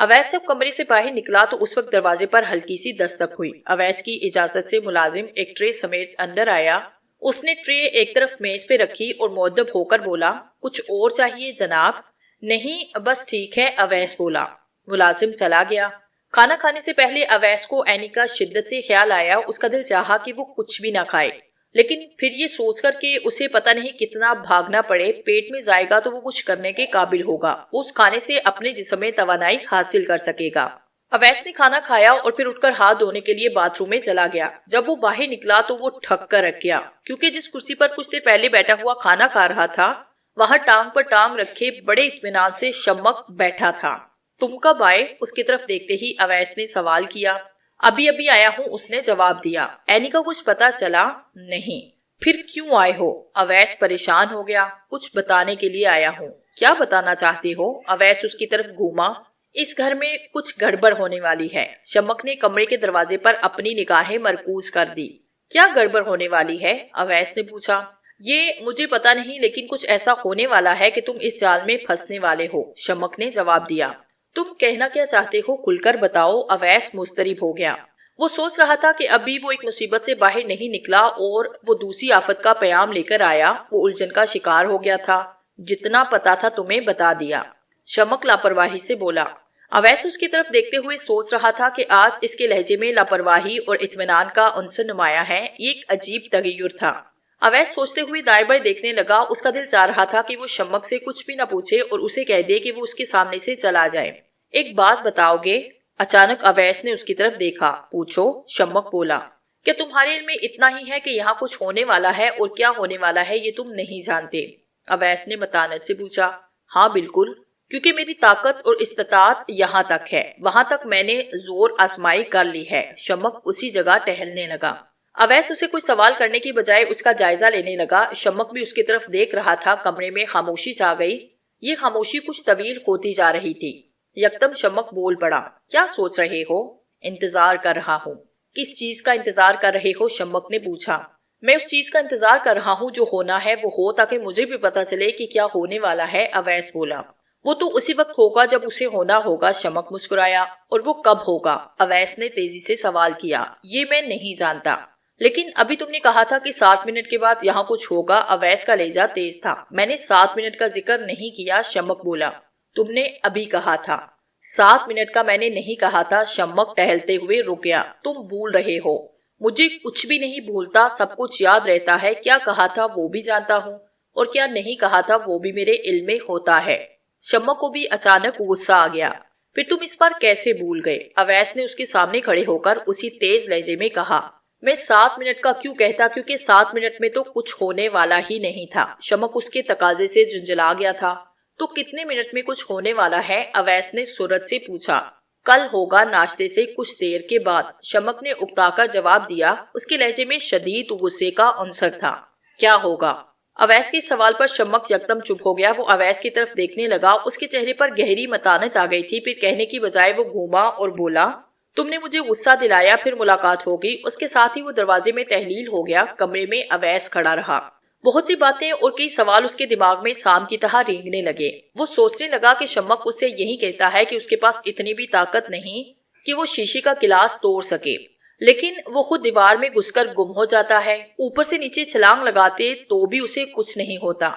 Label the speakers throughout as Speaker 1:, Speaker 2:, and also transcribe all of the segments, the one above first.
Speaker 1: اویس جب کمرے سے باہر نکلا تو اس وقت دروازے پر ہلکی سی دستک ہوئی۔ اویس کی اجازت سے ملازم ایک ٹرے سمیت اندر آیا۔ اس نے ٹرے ایک طرف میز پہ رکھی اور مؤدب ہو کر بولا، کچھ اور چاہیے جناب؟ نہیں بس ٹھیک ہے، اویس بولا۔ ملازم چلا گیا۔ کھانا کھانے سے پہلے اویس کو اینی کا شدت سے خیال آیا۔ اس کا دل چاہا کہ وہ کچھ بھی نہ کھائے، لیکن پھر یہ سوچ کر کہ اسے پتہ نہیں کتنا بھاگنا پڑے، پیٹ میں جائے گا تو وہ کچھ کرنے کے قابل ہوگا، اس کھانے سے اپنے جسم میں توانائی حاصل کر سکے گا۔ اویس نے کھانا کھایا اور پھر اٹھ کر ہاتھ دھونے کے لیے باتھ روم میں چلا گیا۔ جب وہ باہر نکلا تو وہ ٹھک کر رکھ گیا، کیونکہ جس کرسی پر کچھ دیر پہلے بیٹھا ہوا کھانا کھا رہا تھا وہاں ٹانگ پر ٹانگ رکھے بڑے اطمینان سے شمک بیٹھا تھا۔ تم کب آئے؟ اس کی طرف دیکھتے ہی اویس نے سوال کیا۔ ابھی آیا ہوں، اس نے جواب دیا۔ اینی کا کچھ پتا چلا؟ نہیں۔ پھر کیوں آئے ہو؟ اویس پریشان ہو گیا۔ کچھ بتانے کے لیے آیا ہوں۔ کیا بتانا چاہتے ہو؟ اویس اس کی طرف گھوما۔ اس گھر میں کچھ گڑبڑ ہونے والی ہے۔ شمک نے کمرے کے دروازے پر اپنی نگاہیں مرکوز کر دی۔ کیا گڑبڑ ہونے والی ہے؟ اویس نے پوچھا۔ یہ مجھے پتا نہیں، لیکن کچھ ایسا ہونے والا ہے کہ تم اس جال میں پھنسنے والے ہو، شمک نے جواب دیا۔ تم کہنا کیا چاہتے ہو؟ کھل کر بتاؤ۔ اویس مضطرب ہو گیا۔ وہ سوچ رہا تھا کہ ابھی وہ ایک مصیبت سے باہر نہیں نکلا اور وہ دوسری آفت کا پیام لے کر آیا۔ وہ الجھن کا شکار ہو گیا تھا۔ جتنا پتا تھا تمہیں بتا دیا، شمک لاپرواہی سے بولا۔ اویس اس کی طرف دیکھتے ہوئے سوچ رہا تھا کہ آج اس کے لہجے میں لاپرواہی اور اطمینان کا عنصر نمایاں ہے۔ یہ ایک عجیب تغیر تھا۔ اویس سوچتے ہوئے دائیں بائیں دیکھنے لگا۔ اس کا دل چاہ رہا تھا کہ وہ شمک سے کچھ بھی نہ پوچھے اور اسے کہہ دے کہ وہ اس کے سامنے سے چلا جائے۔ ایک بات بتاؤ گے؟ اچانک اویس نے اس کی طرف دیکھا۔ پوچھو، شمک بولا۔ کیا تمہارے علم میں اتنا ہی ہے کہ یہاں کچھ ہونے والا ہے اور کیا ہونے والا ہے یہ تم نہیں جانتے؟ اویس نے متانت سے پوچھا۔ ہاں بالکل، کیونکہ میری طاقت اور استطاعت یہاں تک ہے، وہاں تک میں نے زور آزمائی کر لی ہے۔ شمک اسی جگہ ٹہلنے لگا۔ اویس اسے کوئی سوال کرنے کی بجائے اس کا جائزہ لینے لگا۔ شمک بھی اس کی طرف دیکھ رہا تھا۔ کمرے میں خاموشی چھا گئی۔ یہ خاموشی کچھ طویل ہوتی جا رہی تھی۔ یکدم شمک بول پڑا۔ کیا سوچ رہے ہو؟ انتظار کر رہا ہوں۔ کس چیز کا انتظار کر رہے ہو؟ شمک نے پوچھا۔ میں اس چیز کا انتظار کر رہا ہوں جو ہونا ہے وہ ہو، تاکہ مجھے بھی پتا چلے کہ کیا ہونے والا ہے، اویس بولا۔ وہ تو اسی وقت ہوگا جب اسے ہونا ہوگا، شمک مسکرایا۔ اور وہ کب ہوگا؟ اویس نے تیزی سے سوال کیا۔ یہ میں نہیں جانتا، لیکن ابھی تم نے کہا تھا کہ 7 منٹ کے بعد یہاں کچھ ہوگا۔ اویس کا لہجہ تیز تھا۔ میں نے 7 منٹ کا ذکر نہیں کیا، شمک بولا۔ تم نے ابھی کہا تھا۔ 7 منٹ کا میں نے نہیں کہا تھا، شمک ٹہلتے ہوئے رک گیا۔ تم بھول رہے ہو۔ مجھے کچھ بھی نہیں بھولتا، سب کچھ یاد رہتا ہے۔ کیا کہا تھا وہ بھی جانتا ہوں، اور کیا نہیں کہا تھا وہ بھی میرے علم میں ہوتا ہے۔ شمک کو بھی اچانک غصہ آ گیا۔ پھر تم اس پر کیسے بھول گئے؟ اویس نے اس کے سامنے کھڑے ہو کر اسی تیز لہجے میں کہا۔ میں 7 منٹ کا کیوں کہتا، کیونکہ 7 منٹ میں تو کچھ ہونے والا ہی نہیں تھا۔ شمک اس کے تقاضے سے جھنجھلا گیا تھا۔ تو کتنے منٹ میں کچھ ہونے والا ہے؟ اویس نے سرعت سے پوچھا۔ کل ہوگا، ناشتے سے کچھ دیر کے بعد، شمک نے اکتا کر جواب دیا۔ اس کے لہجے میں شدید غصے کا عنصر تھا۔ کیا ہوگا؟ اویس کے سوال پر شمک یکدم چپ ہو گیا۔ وہ اویس کی طرف دیکھنے لگا۔ اس کے چہرے پر گہری متانت آ گئی تھی۔ پھر کہنے کی بجائے وہ گھوما اور بولا، تم نے مجھے غصہ دلایا، پھر ملاقات ہوگی۔ اس کے ساتھ ہی وہ دروازے میں تحلیل ہو گیا۔ کمرے میں اویس کھڑا رہا۔ بہت سی باتیں اور کئی سوال اس کے دماغ میں سام کی طرح رینگنے لگے۔ وہ سوچنے لگا کہ شمک اس سے یہی کہتا ہے کہ اس کے پاس اتنی بھی طاقت نہیں کہ وہ شیشے کا گلاس توڑ سکے، لیکن وہ خود دیوار میں گھس کر گم ہو جاتا ہے۔ اوپر سے نیچے چھلانگ لگاتے تو بھی اسے کچھ نہیں ہوتا۔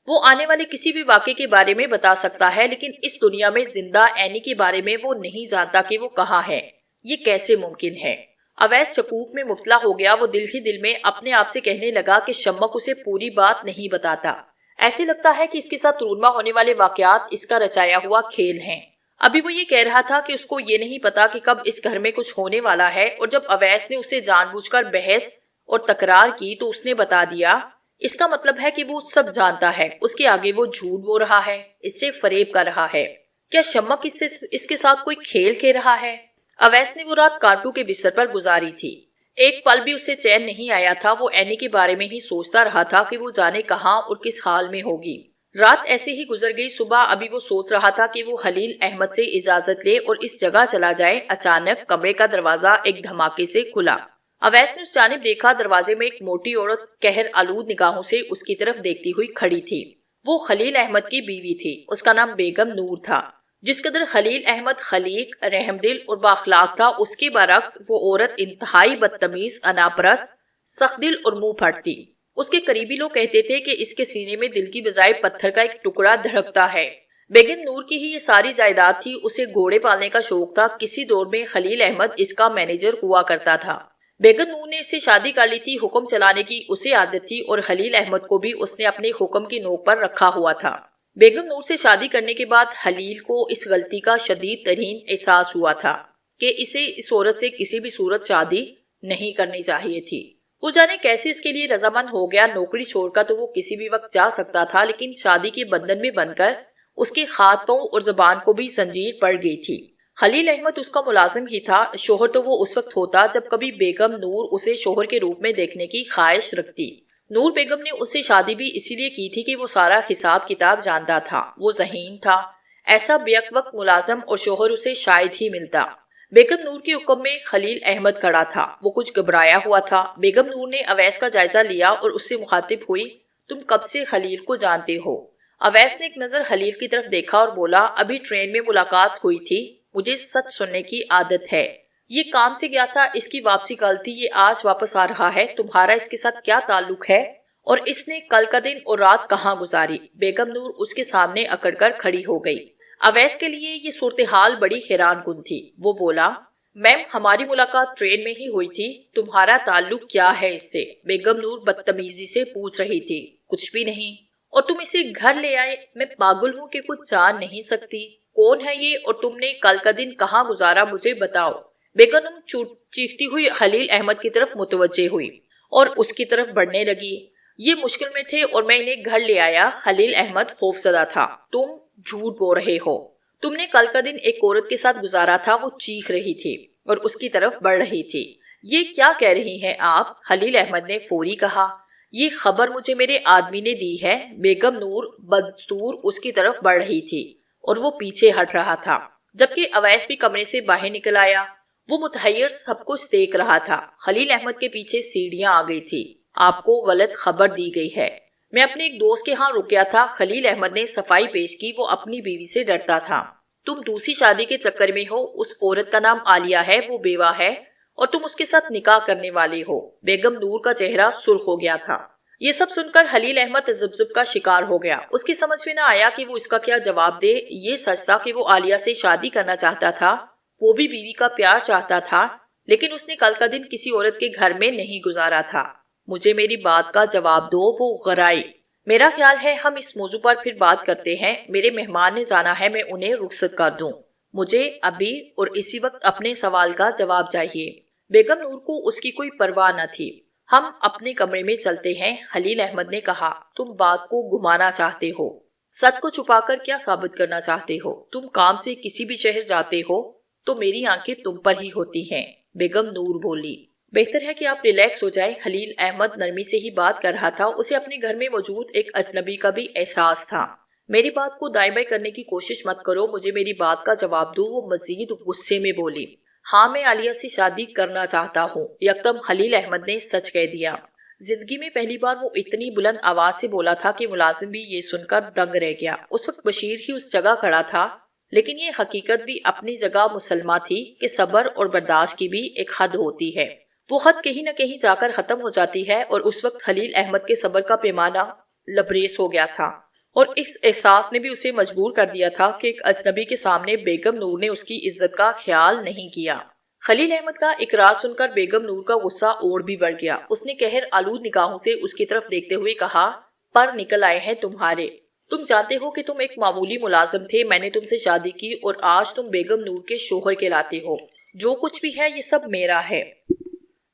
Speaker 1: وہ آنے والے کسی بھی واقعے کے بارے میں بتا سکتا ہے، لیکن اس دنیا میں زندہ اینی کے بارے میں وہ نہیں جانتا کہ وہ کہاں ہے۔ یہ کیسے ممکن ہے؟ اویس شکوک میں مبتلا ہو گیا۔ وہ دل ہی دل میں اپنے آپ سے کہنے لگا کہ شمک اسے پوری بات نہیں بتاتا۔ ایسے لگتا ہے کہ اس کے ساتھ رونما ہونے والے واقعات اس کا رچایا ہوا کھیل ہیں۔ ابھی وہ یہ کہہ رہا تھا کہ اس کو یہ نہیں پتا کہ کب اس گھر میں کچھ ہونے والا ہے، اور جب اویس نے اسے جان بوجھ کر بحث اور تکرار کی تو اس نے بتا دیا۔ اس کا مطلب ہے کہ وہ سب جانتا ہے۔ اس کے آگے وہ جھوٹ بول رہا ہے، اس سے فریب کر رہا ہے۔ کیا شمک اس کے ساتھ کوئی کھیل کھیل رہا ہے؟ اویس نے وہ رات کانٹوں کے بستر پر گزاری تھی۔ ایک پل بھی اسے چین نہیں آیا تھا۔ وہ اینی کے بارے میں ہی سوچتا رہا تھا کہ وہ جانے کہاں اور کس حال میں ہوگی۔ رات ایسے ہی گزر گئی۔ صبح ابھی وہ سوچ رہا تھا کہ وہ خلیل احمد سے اجازت لے اور اس جگہ چلا جائے۔ اچانک کمرے کا دروازہ ایک دھماکے سے کھلا۔ اویس نے اس جانب دیکھا۔ دروازے میں ایک موٹی عورت قہر آلود نگاہوں سے اس کی طرف دیکھتی ہوئی کھڑی تھی۔ وہ خلیل احمد کی بیوی تھی۔ اس کا نام بیگم نور تھا۔ جس قدر خلیل احمد خلیق، رحم دل اور بااخلاق تھا، اس کے برعکس وہ عورت انتہائی بدتمیز، اناپرست، سخت دل اور منہ پھٹ تھی۔ اس کے قریبی لوگ کہتے تھے کہ اس کے سینے میں دل کی بجائے پتھر کا ایک ٹکڑا دھڑکتا ہے۔ بیگم نور کی ہی یہ ساری جائیداد تھی۔ اسے گھوڑے پالنے کا شوق تھا۔ کسی دور میں خلیل احمد اس کا مینیجر ہوا کرتا تھا۔ بیگم نور نے اس سے شادی کر لی تھی۔ حکم چلانے کی اسے عادت تھی اور خلیل احمد کو بھی اس نے اپنے حکم کی نوک پر رکھا ہوا تھا۔ بیگم نور سے شادی کرنے کے بعد خلیل کو اس غلطی کا شدید ترین احساس ہوا تھا کہ اسے اس عورت سے کسی بھی صورت شادی نہیں کرنی چاہیے تھی۔ وہ جانے کیسے اس کے لیے رضامند ہو گیا۔ نوکری چھوڑ کر تو وہ کسی بھی وقت جا سکتا تھا، لیکن شادی کے بندھن میں بن کر اس کے ہاتھ پاؤں اور زبان کو بھی زنجیر پڑ گئی تھی۔ خلیل احمد اس کا ملازم ہی تھا۔ شوہر تو وہ اس وقت ہوتا جب کبھی بیگم نور اسے شوہر کے روپ میں دیکھنے کی خواہش رکھتی۔ نور بیگم نے اس سے شادی بھی اسی لیے کی تھی کہ وہ سارا حساب کتاب جانتا تھا۔ وہ ذہین تھا۔ ایسا بیک وقت ملازم اور شوہر اسے شاید ہی ملتا۔ بیگم نور کے حکم میں خلیل احمد کھڑا تھا۔ وہ کچھ گھبرایا ہوا تھا۔ بیگم نور نے اویس کا جائزہ لیا اور اس سے مخاطب ہوئی، تم کب سے خلیل کو جانتے ہو؟ اویس نے ایک نظر خلیل کی طرف دیکھا اور بولا، ابھی ٹرین میں ملاقات ہوئی تھی۔ مجھے سچ سننے کی عادت ہے۔ یہ کام سے گیا تھا، اس کی واپسی کل تھی، یہ آج واپس آ رہا ہے۔ تمہارا اس کے ساتھ کیا تعلق ہے اور اس نے کل کا دن اور رات کہاں گزاری؟ بیگم نور اس کے سامنے اکڑ کر کھڑی ہو گئی۔ اویس کے لیے یہ صورتحال بڑی حیران کن تھی۔ وہ بولا، میم ہماری ملاقات ٹرین میں ہی ہوئی تھی، تمہارا تعلق کیا ہے اس سے؟ بیگم نور بدتمیزی سے پوچھ رہی تھی۔ کچھ بھی نہیں۔ اور تم اسے گھر لے آئے؟ میں پاگل ہوں کہ کچھ جان نہیں سکتی؟ کون ہے یہ اور تم نے کل کا دن کہاں گزارا، مجھے بتاؤ۔ بیگم نور چیختی ہوئی خلیل احمد کی طرف متوجہ ہوئی اور اس کی طرف بڑھنے لگی۔ یہ مشکل میں تھے اور میں انہیں گھر لے آیا۔ خلیل احمد خوفزدہ تھا۔ تم جھوٹ بول رہے ہو۔ تم نے کل کا دن ایک عورت کے ساتھ گزارا تھا۔ وہ چیخ رہی تھی اور اس کی طرف بڑھ رہی تھی۔ یہ کیا کہہ رہی ہیں آپ؟ خلیل احمد نے فوری کہا۔ یہ خبر مجھے میرے آدمی نے دی ہے۔ بیگم نور بدستور اس کی طرف بڑھ رہی تھی اور وہ پیچھے ہٹ رہا تھا، جبکہ اویس بھی کمرے سے باہر نکل آیا۔ وہ متحیر سب کچھ دیکھ رہا تھا۔ خلیل احمد کے پیچھے سیڑھیاں آ گئی تھی۔ آپ کو غلط خبر دی گئی ہے۔ میں اپنے ایک دوست کے ہاں رکیا تھا۔ خلیل احمد نے صفائی پیش کی۔ وہ اپنی بیوی سے ڈرتا تھا۔ تم دوسری شادی کے چکر میں ہو۔ اس عورت کا نام عالیہ ہے، وہ بیوہ ہے اور تم اس کے ساتھ نکاح کرنے والے ہو۔ بیگم نور کا چہرہ سرخ ہو گیا تھا۔ یہ سب سن کر خلیل احمد تذبذب کا شکار ہو گیا۔ اس کی سمجھ میں نہ آیا کہ وہ اس کا کیا جواب دے۔ یہ سچ تھا کہ وہ عالیہ سے شادی کرنا چاہتا تھا، وہ بھی بیوی کا پیار چاہتا تھا، لیکن اس نے کل کا دن کسی عورت کے گھر میں نہیں گزارا تھا۔ مجھے میری بات کا جواب دو۔ وہ غرائی۔ میرا خیال ہے ہم اس موضوع پر پھر بات کرتے ہیں۔ میرے مہمان نے جانا ہے، میں انہیں رخصت کر دوں۔ مجھے ابھی اور اسی وقت اپنے سوال کا جواب چاہیے۔ بیگم نور کو اس کی کوئی پرواہ نہ تھی۔ ہم اپنے کمرے میں چلتے ہیں، خلیل احمد نے کہا۔ تم بات کو گھمانا چاہتے ہو، سچ کو چھپا کر کیا ثابت کرنا چاہتے ہو؟ تم کام سے کسی بھی شہر جاتے ہو تو میری آنکھیں تم پر ہی ہوتی ہیں۔ بیگم نور بولی۔ بہتر ہے کہ آپ ریلیکس ہو جائیں۔ خلیل احمد نرمی سے ہی بات کر رہا تھا۔ اسے اپنے گھر میں موجود ایک اجنبی کا بھی احساس تھا۔ میری بات کو دائیں بائیں کرنے کی کوشش مت کرو، مجھے میری بات کا جواب دو۔ وہ مزید غصے میں بولی۔ ہاں، میں عالیہ سے شادی کرنا چاہتا ہوں، یکدم خلیل احمد نے سچ کہہ دیا۔ زندگی میں پہلی بار وہ اتنی بلند آواز سے بولا تھا کہ ملازم بھی یہ سن کر دنگ رہ گیا۔ اس وقت بشیر ہی اس جگہ کھڑا تھا، لیکن یہ حقیقت بھی اپنی جگہ مسلمہ تھی کہ صبر اور برداشت کی بھی ایک حد ہوتی ہے۔ وہ حد کہیں نہ کہیں جا کر ختم ہو جاتی ہے، اور اس وقت خلیل احمد کے صبر کا پیمانہ لبریز ہو گیا تھا، اور اس احساس نے بھی اسے مجبور کر دیا تھا کہ ایک اجنبی کے سامنے بیگم نور نے اس کی عزت کا خیال نہیں کیا۔ خلیل احمد کا اقرار سن کر بیگم نور کا غصہ اور بھی بڑھ گیا۔ اس نے قہر آلود نگاہوں سے اس کی طرف دیکھتے ہوئے کہا، پر نکل آئے ہیں تمہارے۔ تم جانتے ہو کہ تم ایک معمولی ملازم تھے، میں نے تم سے شادی کی اور آج تم بیگم نور کے شوہر کہلاتے ہو۔ جو کچھ بھی ہے یہ سب میرا ہے۔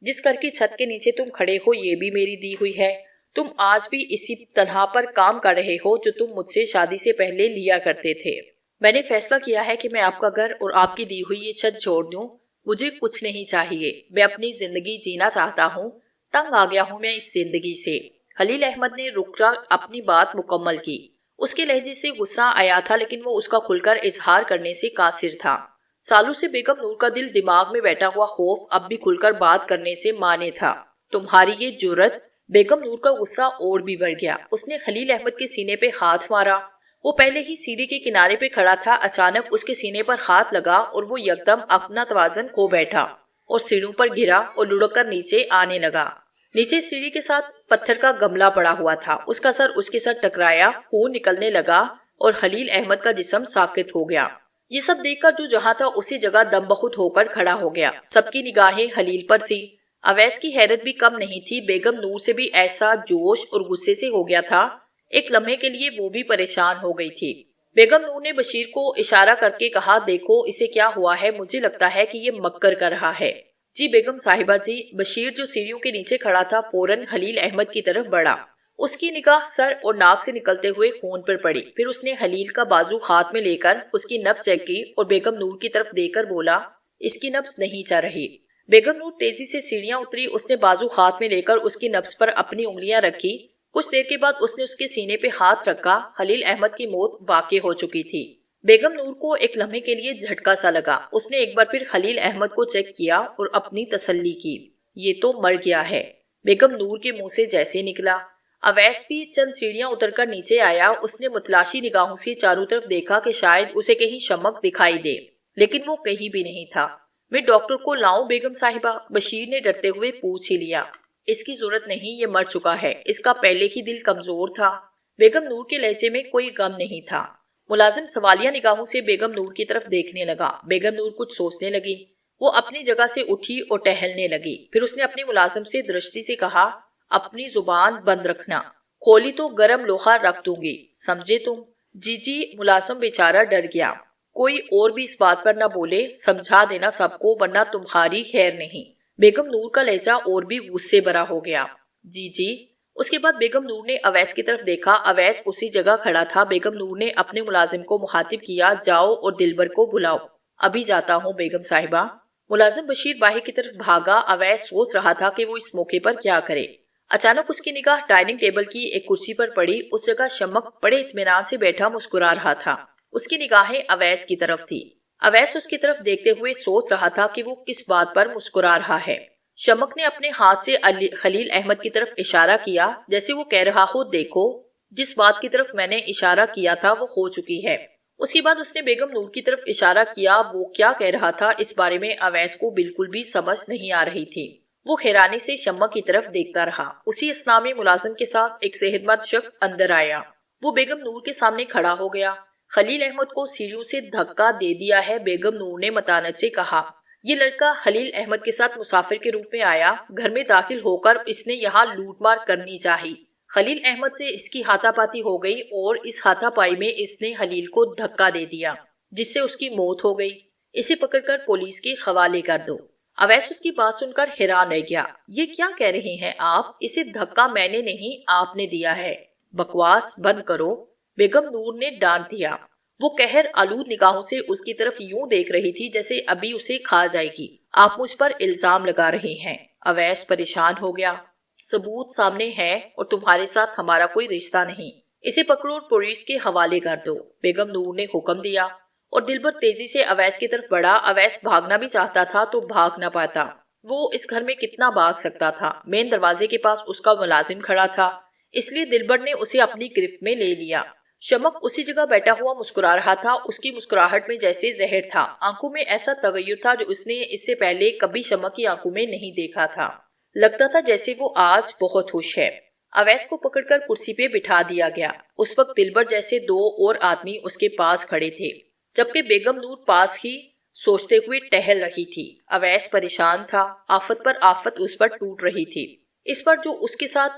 Speaker 1: جس گھر کی چھت کے نیچے تم کھڑے ہو یہ بھی میری دی ہوئی ہے۔ تم آج بھی اسی تنہا پر کام کر رہے ہو جو تم مجھ سے شادی سے پہلے لیا کرتے تھے۔ میں نے فیصلہ کیا ہے کہ میں آپ کا گھر اور آپ کی دی ہوئی یہ چھت چھوڑ دوں۔ مجھے کچھ نہیں چاہیے، میں اپنی زندگی جینا چاہتا ہوں۔ تنگ آ گیا ہوں میں اس زندگی سے۔ خلیل احمد نے رک کر اپنی بات مکمل کی۔ اس کے لہجے سے غصہ آیا تھا، لیکن وہ اس کا کھل کر اظہار کرنے سے قاصر تھا۔ سالوں سے بیگم نور کا دل دماغ میں بیٹھا ہوا خوف اب بھی کھل کر بات کرنے سے مانے تھا۔ تمہاری یہ جرت! بیگم نور کا غصہ اور بھی بڑھ گیا۔ اس نے خلیل احمد کے سینے پہ ہاتھ مارا وہ پہلے ہی سیڑھی کے کنارے پہ کھڑا تھا، اچانک اس کے سینے پر ہاتھ لگا اور وہ یکدم اپنا توازن کھو بیٹھا اور سیڑھیوں پر گرا اور لڑک کر نیچے آنے لگا۔ نیچے سیڑھی کے ساتھ پتھر کا گملہ پڑا ہوا تھا، اس کا سر اس کے ساتھ ٹکرایا، خون نکلنے لگا اور خلیل احمد کا جسم ساقط ہو گیا۔ یہ سب دیکھ کر جو جہاں تھا اسی جگہ دم بخود ہو کر کھڑا ہو گیا۔ سب کی نگاہیں خلیل پر تھی۔ اویس کی حیرت بھی کم نہیں تھی، بیگم نور سے بھی ایسا جوش اور غصے سے ہو گیا تھا، ایک لمحے کے لیے وہ بھی پریشان ہو گئی تھی۔ بیگم نور نے بشیر کو اشارہ کر کے کہا، دیکھو اسے کیا ہوا ہے، مجھے لگتا ہے کہ یہ مکر کر رہا ہے۔ جی بیگم صاحبہ جی۔ بشیر جو سیڑھیوں کے نیچے کھڑا تھا فوراً خلیل احمد کی طرف بڑھا۔ اس کی نگاہ سر اور ناک سے نکلتے ہوئے خون پر پڑی، پھر اس نے خلیل کا بازو ہاتھ میں لے کر اس کی نبض چیک کی اور بیگم نور کی طرف دیکھ کر بولا، اس کی نبض نہیں چل رہی۔ بیگم نور تیزی سے سیڑھیاں اتری، اس نے بازو ہاتھ میں لے کر اس کی نبض پر اپنی انگلیاں رکھی۔ کچھ دیر کے بعد اس نے اس کے سینے پہ ہاتھ رکھا۔ خلیل احمد کی موت واقع ہو چکی تھی۔ بیگم نور کو ایک لمحے کے لیے جھٹکا سا لگا، اس نے ایک بار پھر خلیل احمد کو چیک کیا اور اپنی تسلی کی، یہ تو مر گیا ہے۔ بیگم نور کے منہ سے جیسے نکلا۔ اویس بھی چند سیڑھیاں اتر کر نیچے آیا، اس نے متلاشی نگاہوں سے چاروں طرف دیکھا کہ شاید اسے کہیں شمک دکھائی دے، لیکن وہ کہیں بھی نہیں تھا۔ میں ڈاکٹر کو لاؤں بیگم صاحبہ؟ بشیر نے ڈرتے ہوئے پوچھ ہی لیا۔ اس کی ضرورت نہیں، یہ مر چکا ہے، اس کا پہلے ہی دل کمزور تھا۔ بیگم نور کے لہجے میں کوئی غم نہیں تھا۔ ملازم سوالیہ نگاہوں سے بیگم نور کی طرف دیکھنے لگا۔ بیگم نور کچھ سوچنے لگی، وہ اپنی جگہ سے اٹھی اور ٹہلنے لگی۔ پھر اس نے اپنے ملازم سے درشتی سے کہا، اپنی زبان بند رکھنا، کھولی تو گرم لوہا رکھ دوں گی، سمجھے تم؟ جی جی۔ ملازم بیچارہ ڈر گیا۔ کوئی اور بھی اس بات پر نہ بولے، سمجھا دینا سب کو ورنہ تمہاری خیر نہیں۔ بیگم نور کا لہجہ اور بھی غصے بھرا ہو گیا۔ جی جی۔ اس کے بعد بیگم نور نے اویس کی طرف دیکھا، اویس اسی جگہ کھڑا تھا۔ بیگم نور نے اپنے ملازم کو مخاطب کیا، جاؤ اور دلبر کو بلاؤ۔ ابھی جاتا ہوں بیگم صاحبہ۔ ملازم بشیر باہر کی طرف بھاگا۔ اویس سوچ رہا تھا کہ وہ اس موقع پر کیا کرے۔ اچانک اس کی نگاہ ڈائننگ ٹیبل کی ایک کرسی پر پڑی، اس جگہ شمک بڑے اطمینان سے بیٹھا مسکرا رہا تھا۔ اس کی نگاہیں اویس کی طرف تھی۔ اویس اس کی طرف دیکھتے ہوئے سوچ رہا تھا کہ وہ کس بات پر مسکرا رہا ہے۔ شمک نے اپنے ہاتھ سے خلیل احمد کی طرف اشارہ کیا، جیسے وہ کہہ رہا ہو، دیکھو جس بات کی طرف میں نے اشارہ کیا تھا وہ ہو چکی ہے۔ اس کے بعد اس نے بیگم نور کی طرف اشارہ کیا۔ وہ کیا کہہ رہا تھا اس بارے میں اویس کو بالکل بھی سمجھ نہیں آ رہی تھی۔ وہ حیرانی سے شمک کی طرف دیکھتا رہا۔ اسی اثنا میں ملازم کے ساتھ ایک صحت مند شخص اندر آیا۔ وہ بیگم نور کے سامنے کھڑا ہو گیا۔ خلیل احمد کو سیڑھیوں سے دھکا دے دیا ہے، بیگم نور نے متانت سے کہا۔ یہ لڑکا خلیل احمد کے ساتھ مسافر کے روپ میں آیا، گھر میں داخل ہو کر اس نے یہاں لوٹ مار کرنی چاہی۔ خلیل احمد سے اس کی ہاتھا پاتی ہو گئی اور اس ہاتھا پائی میں اس نے خلیل کو دھکا دے دیا، جس سے اس کی موت ہو گئی۔ اسے پکڑ کر پولیس کے حوالے کر دو۔ اویس اس کی بات سن کر حیران رہ گیا۔ یہ کیا کہہ رہے ہیں آپ؟ اسے دھکا میں نے نہیں، آپ نے دیا ہے۔ بکواس بند کرو، بیگم نور نے ڈانٹ دیا۔ وہ قہر آلود نگاہوں سے اس کی طرف یوں دیکھ رہی تھی جیسے ابھی اسے کھا جائے گی۔ آپ مجھ پر الزام لگا رہے ہیں۔ اویس پریشان ہو گیا۔ ثبوت سامنے ہے اور تمہارے ساتھ ہمارا کوئی رشتہ نہیں، اسے پکڑو اور پولیس کے حوالے کر دو، بیگم نور نے حکم دیا۔ اور دلبر تیزی سے اویس کی طرف بڑھا۔ اویس بھاگنا بھی چاہتا تھا تو بھاگ نہ پاتا۔ وہ اس گھر میں کتنا بھاگ سکتا تھا؟ مین دروازے کے پاس اس کا ملازم کھڑا تھا، اس لیے دلبر نے اسے اپنی گرفت میں لے لیا۔ شمک اسی جگہ بیٹھا ہوا مسکرا رہا تھا، اس کی مسکراہٹ میں جیسے زہر تھا، آنکھوں میں ایسا تغیر تھا جو اس نے اس سے پہلے کبھی شمک کی آنکھوں میں نہیں دیکھا تھا۔ لگتا تھا جیسے وہ آج بہت خوش ہے۔ اویس کو پکڑ کر کرسی پہ بٹھا دیا گیا۔ اس وقت دلبر جیسے دو اور آدمی اس کے پاس کھڑے تھے، جبکہ بیگم نور پاس ہی سوچتے ہوئے ٹہل رہی تھی۔ اویس پریشان تھا، آفت پر آفت اس پر ٹوٹ رہی تھی۔ اس پر جو اس کے ساتھ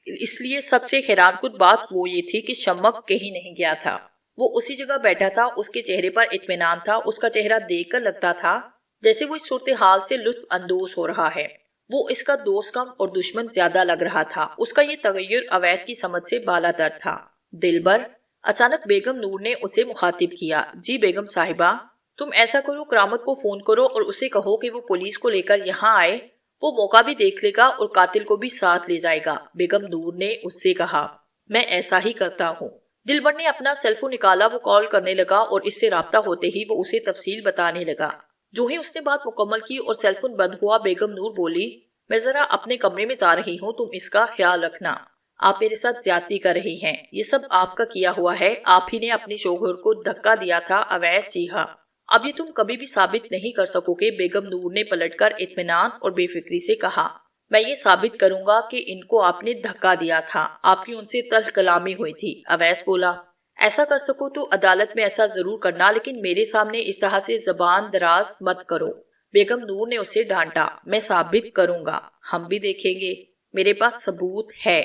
Speaker 1: اس لیے سب سے حیران کن بات وہ یہ تھی کہ شمک کہیں نہیں گیا تھا، وہ اسی جگہ بیٹھا تھا۔ اس کے چہرے پر اطمینان تھا، اس کا چہرہ دیکھ کر لگتا تھا جیسے وہ اس صورتحال سے لطف اندوز ہو رہا ہے۔ وہ اس کا دوست کم اور دشمن زیادہ لگ رہا تھا۔ اس کا یہ تغیر اویس کی سمجھ سے بالاتر تھا۔ دلبر، اچانک بیگم نور نے اسے مخاطب کیا۔ جی بیگم صاحبہ، تم ایسا کرو، کرامت کو فون کرو اور اسے کہو کہ وہ پولیس کو لے کر یہاں آئے، وہ موقع بھی دیکھ لے گا اور قاتل کو بھی ساتھ لے جائے گا، بیگم نور نے اس سے کہا۔ میں ایسا ہی کرتا ہوں۔ دلبر نے اپنا سیل فون نکالا، وہ کال کرنے لگا اور اس سے رابطہ ہوتے ہی وہ اسے تفصیل بتانے لگا۔ جو ہی اس نے بات مکمل کی اور سیل فون بند ہوا، بیگم نور بولی، میں ذرا اپنے کمرے میں جا رہی ہوں، تم اس کا خیال رکھنا۔ آپ میرے ساتھ زیادتی کر رہی ہیں، یہ سب آپ کا کیا ہوا ہے، آپ ہی نے اپنے شوہر کو دھکا دیا تھا۔ اویس: جی ہاں۔ اب یہ تم کبھی بھی ثابت نہیں کر سکو گے، بیگم نور نے پلٹ کر اطمینان اور بے فکری سے کہا۔ میں یہ ثابت کروں گا کہ ان کو آپ نے دھکا دیا تھا، آپ کی ان سے تلخ کلامی ہوئی تھی۔ اویس بولا: ایسا کر سکو تو عدالت میں ایسا ضرور کرنا، لیکن میرے سامنے اس طرح سے زبان دراز مت کرو۔ بیگم نور نے اسے ڈانٹا: میں ثابت کروں گا، ہم بھی دیکھیں گے، میرے پاس ثبوت ہے۔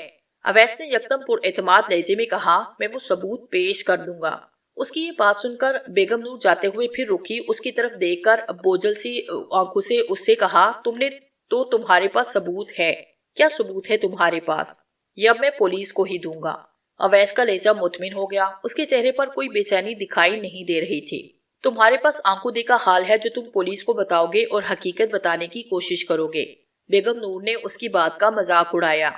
Speaker 1: اویس نے یکدم پر اعتماد لہجے میں کہا: میں وہ ثبوت پیش کر دوں گا۔ اس کی یہ بات سن کر بیگم نور جاتے ہوئے پھر رکی، اس کی طرف دیکھ کر بوجھل سی آنکھوں سے اس سے کہا: تمہارے پاس ثبوت ہے؟ کیا ثبوت ہے تمہارے پاس؟ یہ اب میں پولیس کو ہی دوں گا۔ اویس کا لہجہ مطمئن ہو گیا، اس کے چہرے پر کوئی بے چینی دکھائی نہیں دے رہی تھی۔ تمہارے پاس آنکھوں دیکھا حال ہے جو تم پولیس کو بتاؤ گے اور حقیقت بتانے کی کوشش کرو گے۔ بیگم نور نے اس کی بات کا مذاق اڑایا: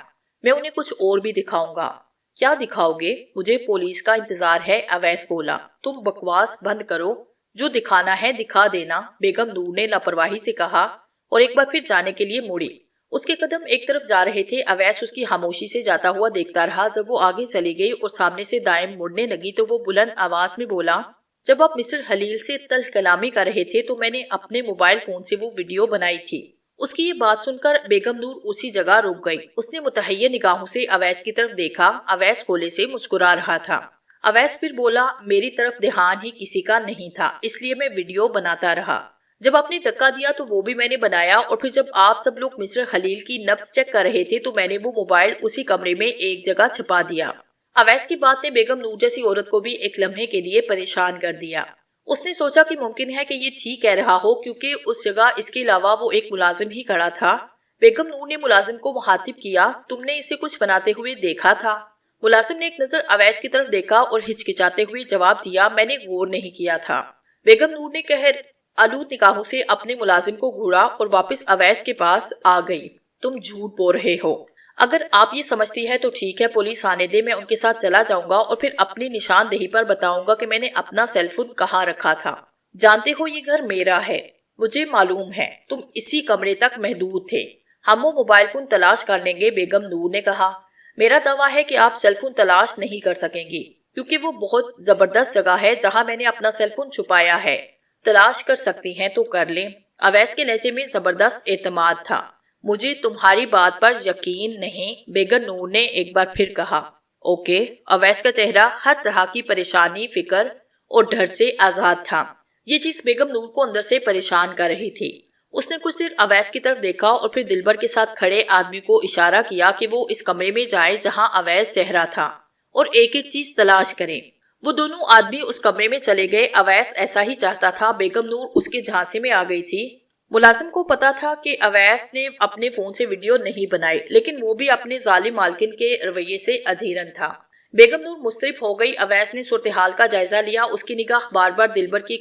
Speaker 1: میں انہیں کچھ اور بھی دکھاؤں گا۔ کیا دکھاؤ گے؟ مجھے پولیس کا انتظار ہے۔ اویس بولا: تم بکواس بند کرو، جو دکھانا ہے دکھا دینا۔ بیگم نور نے لاپرواہی سے کہا اور ایک بار پھر جانے کے لیے مڑی۔ اس کے قدم ایک طرف جا رہے تھے۔ اویس اس کی خاموشی سے جاتا ہوا دیکھتا رہا۔ جب وہ آگے چلی گئی اور سامنے سے دائیں مڑنے لگی تو وہ بلند آواز میں بولا: جب آپ مسٹر خلیل سے تلخ کلامی کر رہے تھے تو میں نے اپنے موبائل فون سے وہ ویڈیو بنائی تھی۔ اس کی یہ بات سن کر بیگم نور اسی جگہ رک گئی۔ اس نے متحیر نگاہوں سے اویس کی طرف دیکھا۔ اویس کھولے سے مسکرا رہا تھا۔ اویس پھر بولا: میری طرف دھیان ہی کسی کا نہیں تھا، اس لیے میں ویڈیو بناتا رہا۔ جب آپ نے دھکا دیا تو وہ بھی میں نے بنایا، اور پھر جب آپ سب لوگ مسٹر خلیل کی نبض چیک کر رہے تھے تو میں نے وہ موبائل اسی کمرے میں ایک جگہ چھپا دیا۔ اویس کی بات نے بیگم نور جیسی عورت کو بھی ایک لمحے کے لیے پریشان کر دیا۔ اس نے سوچا کہ ممکن ہے کہ یہ ٹھیک کہہ رہا ہو، کیونکہ اس جگہ اس کے علاوہ وہ ایک ملازم ہی کھڑا تھا۔ بیگم نور نے ملازم کو مخاطب کیا: تم نے اسے کچھ بناتے ہوئے دیکھا تھا؟ ملازم نے ایک نظر اویس کی طرف دیکھا اور ہچکچاتے ہوئے جواب دیا: میں نے غور نہیں کیا تھا۔ بیگم نور نے قہر آلود نگاہوں سے اپنے ملازم کو گھورا اور واپس اویس کے پاس آ گئی۔ تم جھوٹ بول رہے ہو۔ اگر آپ یہ سمجھتی ہے تو ٹھیک ہے، پولیس آنے دے، میں ان کے ساتھ چلا جاؤں گا اور پھر اپنی نشاندہی پر بتاؤں گا کہ میں نے اپنا سیل فون کہاں رکھا تھا۔ جانتے ہو یہ گھر میرا ہے، مجھے معلوم ہے تم اسی کمرے تک محدود تھے، ہم وہ موبائل فون تلاش کر لیں گے۔ بیگم نور نے کہا: میرا دعویٰ ہے کہ آپ سیل فون تلاش نہیں کر سکیں گی، کیونکہ وہ بہت زبردست جگہ ہے جہاں میں نے اپنا سیل فون چھپایا ہے۔ تلاش کر سکتی ہیں تو کر لیں۔ اویس کے لہجے میں زبردست اعتماد تھا۔ مجھے تمہاری بات پر یقین نہیں، بیگم نور نے ایک بار پھر کہا۔ اوکے۔ اویس کا چہرہ ہر طرح کی پریشانی، فکر اور ڈر سے آزاد تھا۔ یہ چیز بیگم نور کو اندر سے پریشان کر رہی تھی۔ اس نے کچھ دیر اویس کی طرف دیکھا اور پھر دلبر کے ساتھ کھڑے آدمی کو اشارہ کیا کہ وہ اس کمرے میں جائے جہاں اویس چہرہ تھا اور ایک ایک چیز تلاش کریں۔ وہ دونوں آدمی اس کمرے میں چلے گئے۔ اویس ایسا ہی چاہتا تھا۔ بیگم نور اس کے جھانسے میں آ گئی تھی۔ ملازم کو پتا تھا کہ اویس نے اپنے فون سے ویڈیو نہیں بنائی، لیکن وہ بھی اپنے ظالم مالکن کے رویے سے اجیرن تھا۔ بیگم نور مضطرب ہو گئی۔ اویس نے صورتحال کا جائزہ لیا۔ اس کی نگاہ بار بار دلبر کی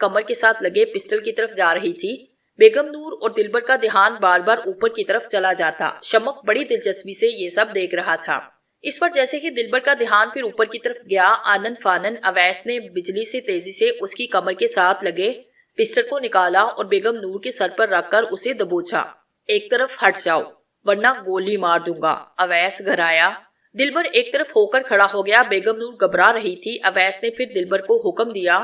Speaker 1: کمر کے ساتھ لگے پسٹل کی طرف جا رہی تھی۔ بیگم نور اور دلبر کا دھیان بار بار اوپر کی طرف چلا جاتا۔ شمق بڑی دلچسپی سے یہ سب دیکھ رہا تھا۔ اس پر جیسے ہی دلبر کا دھیان پھر اوپر کی طرف گیا، آنن فانن اویس نے بجلی سے تیزی سے اس کی کمر کے ساتھ لگے پسٹل کو نکالا اور بیگم نور کے سر پر رکھ کر اسے دبوچا۔ ایک طرف ہٹ جاؤ ورنہ گولی مار دوں گا، اویس گھرایا۔ دلبر ایک طرف ہو کر کھڑا ہو گیا۔ بیگم نور گھبرا رہی تھی۔ اویس نے پھر دلبر کو حکم دیا: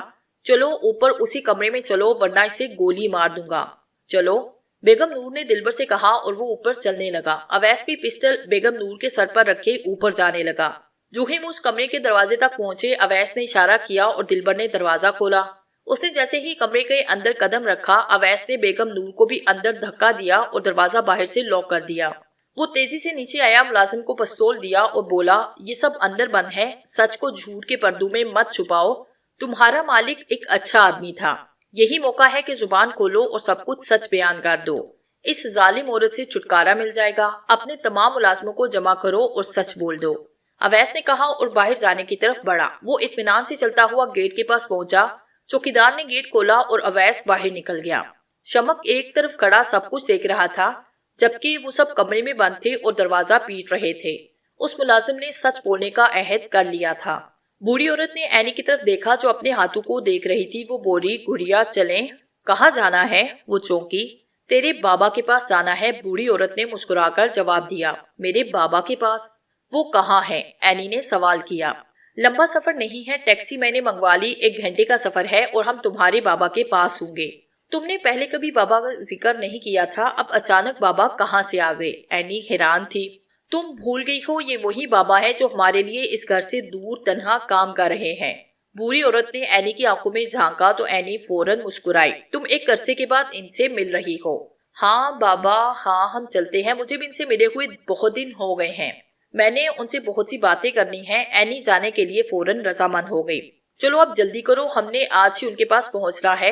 Speaker 1: چلو اوپر اسی کمرے میں چلو ورنہ اسے گولی مار دوں گا، چلو۔ بیگم نور نے دلبر سے کہا اور وہ اوپر چلنے لگا۔ اویس بھی پسٹل بیگم نور کے سر پر رکھے اوپر جانے لگا۔ جو ہی وہ اس کمرے کے دروازے تک پہنچے، اویس نے اشارہ کیا اور دلبر نے دروازہ کھولا۔ اس نے جیسے ہی کمرے کے اندر قدم رکھا، اویس نے بیگم نور کو بھی اندر دھکا دیا اور دروازہ باہر سے لاک کر دیا۔ وہ تیزی سے نیچے آیا، ملازم کو پستول دیا اور بولا: یہ سب اندر بند ہے، سچ کو جھوٹ کے پردوں میں مت چھپاؤ، تمہارا مالک ایک اچھا آدمی تھا، یہی موقع ہے کہ زبان کھولو اور سب کچھ سچ بیان کر دو، اس ظالم عورت سے چھٹکارا مل جائے گا، اپنے تمام ملازموں کو جمع کرو اور سچ بول دو۔ اویس نے کہا اور باہر جانے کی طرف بڑھا۔ وہ اطمینان سے چلتا ہوا گیٹ کے پاس پہنچا۔ چوکیدار نے گیٹ کھولا اور اویس باہر نکل گیا۔ شمق ایک طرف کھڑا سب کچھ دیکھ رہا تھا، جبکہ وہ سب کمرے میں بند تھے اور دروازہ پیٹ رہے تھے۔ اس ملازم نے سچ بولنے کا عہد کر لیا تھا۔ بوڑھی عورت نے اینی کی طرف دیکھا جو اپنے ہاتھوں کو دیکھ رہی تھی۔ وہ بولی: گڑیا چلیں۔ کہاں جانا ہے؟ وہ چونکی۔ تیرے بابا کے پاس جانا ہے، بوڑھی عورت نے مسکرا کر جواب دیا۔ میرے بابا کے پاس؟ وہ کہاں ہے؟ اینی نے سوال کیا۔ لمبا سفر نہیں ہے، ٹیکسی میں نے منگوا لی، 1 گھنٹے کا سفر ہے اور ہم تمہارے بابا کے پاس ہوں گے۔ تم نے پہلے کبھی بابا کا ذکر نہیں کیا تھا، اب اچانک بابا کہاں سے آ گئے؟ اینی حیران تھی۔ تم بھول گئی ہو، یہ وہی بابا ہے جو ہمارے لیے اس گھر سے دور تنہا کام کر رہے ہیں۔ بوڑھی عورت نے اینی کی آنکھوں میں جھانکا تو اینی فوراً مسکرائی۔ تم ایک عرصے کے بعد ان سے مل رہی ہو؟ ہاں بابا، ہاں ہم چلتے ہیں، مجھے بھی ان سے ملے ہوئے بہت دن ہو گئے ہیں، میں نے ان سے بہت سی باتیں کرنی ہیں۔ اینی جانے کے لیے فوراً رضامند ہو گئی۔ چلو اب جلدی کرو، ہم نے آج ہی ان کے پاس پہنچنا ہے،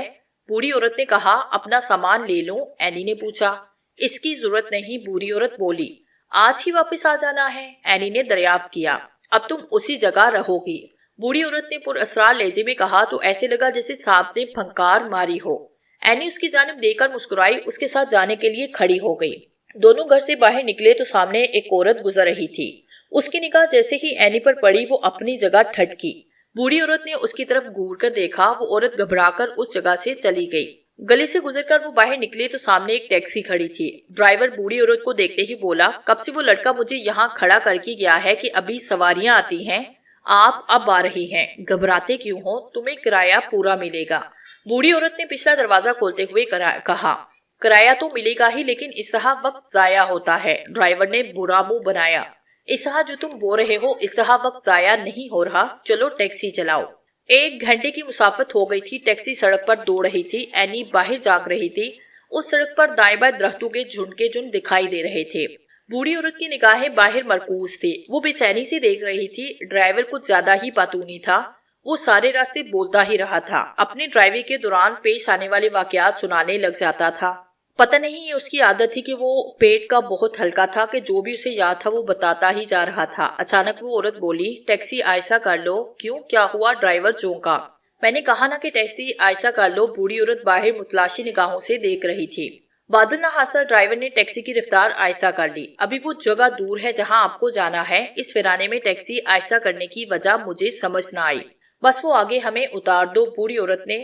Speaker 1: بوڑھی عورت نے کہا۔ اپنا سامان لے لوں؟ اینی نے پوچھا۔ اس کی ضرورت نہیں، بوڑھی عورت بولی، آج ہی واپس آ جانا ہے۔ اینی نے دریافت کیا۔ اب تم اسی جگہ رہو گی؟ بوڑھی عورت نے پر اسرار لہجے میں کہا تو ایسے لگا جیسے سانپ نے پھنکار ماری ہو۔ اینی اس کی جانب دیکھ کر مسکرائی، اس کے ساتھ جانے کے لیے کھڑی ہو گئی۔ دونوں گھر سے باہر نکلے تو سامنے ایک عورت گزر رہی تھی۔ اس کی نگاہ جیسے ہی اینی پر پڑی وہ اپنی جگہ ٹھٹکی۔ بوڑھی عورت نے اس کی طرف گھور کر دیکھا، وہ عورت گھبرا کر اس جگہ سے چلی گئی۔ گلی سے گزر کر وہ باہر نکلے تو سامنے ایک ٹیکسی کھڑی تھی۔ ڈرائیور بوڑھی عورت کو دیکھتے ہی بولا، کب سے وہ لڑکا مجھے یہاں کھڑا کر کے گیا ہے کہ ابھی سواریاں آتی ہیں، آپ اب آ رہی ہیں، گھبراتے کیوں ہو؟ تمہیں کرایہ پورا ملے گا۔ بوڑھی عورت نے پچھلا دروازہ کھولتے ہوئے کہا۔ کرایہ تو ملے گا ہی، لیکن اس طرح وقت ضائع ہوتا ہے۔ ڈرائیور نے برا منہ بنایا۔ اس طرح جو تم بول رہے ہو اس طرح وقت ضائع نہیں ہو رہا، چلو ٹیکسی چلاؤ۔ 1 گھنٹے کی مسافت ہو گئی تھی، ٹیکسی سڑک پر دوڑ رہی تھی، اینی باہر جھانک رہی تھی۔ اس سڑک پر دائیں بائیں درختوں کے جھنڈ کے جھنڈ دکھائی دے رہے تھے۔ بوڑھی عورت کی نگاہیں باہر مرکوز تھی، وہ بے چینی سے دیکھ رہی تھی۔ ڈرائیور کچھ زیادہ ہی پاتونی تھا، وہ سارے راستے بولتا ہی رہا تھا، اپنی ڈرائیوری کے دوران پیش آنے والے واقعات سنانے لگ جاتا تھا۔ پتہ نہیں یہ اس کی عادت تھی کہ وہ پیٹ کا بہت ہلکا تھا کہ جو بھی اسے یاد تھا وہ بتاتا ہی جا رہا تھا۔ اچانک وہ عورت بولی، ٹیکسی آہستہ کر لو۔ کیوں، کیا ہوا؟ ڈرائیور چونکا۔ میں نے کہا نا کہ ٹیکسی آہستہ کر لو۔ بوڑھی عورت باہر متلاشی نگاہوں سے دیکھ رہی تھی۔ بادل نہ ہنستا ڈرائیور نے ٹیکسی کی رفتار آہستہ کر لی۔ ابھی وہ جگہ دور ہے جہاں آپ کو جانا ہے، اس ویرانے میں ٹیکسی آہستہ کرنے کی وجہ مجھے سمجھ نہ آئی، بس وہ آگے ہمیں اتار دو، بوڑھی عورت نے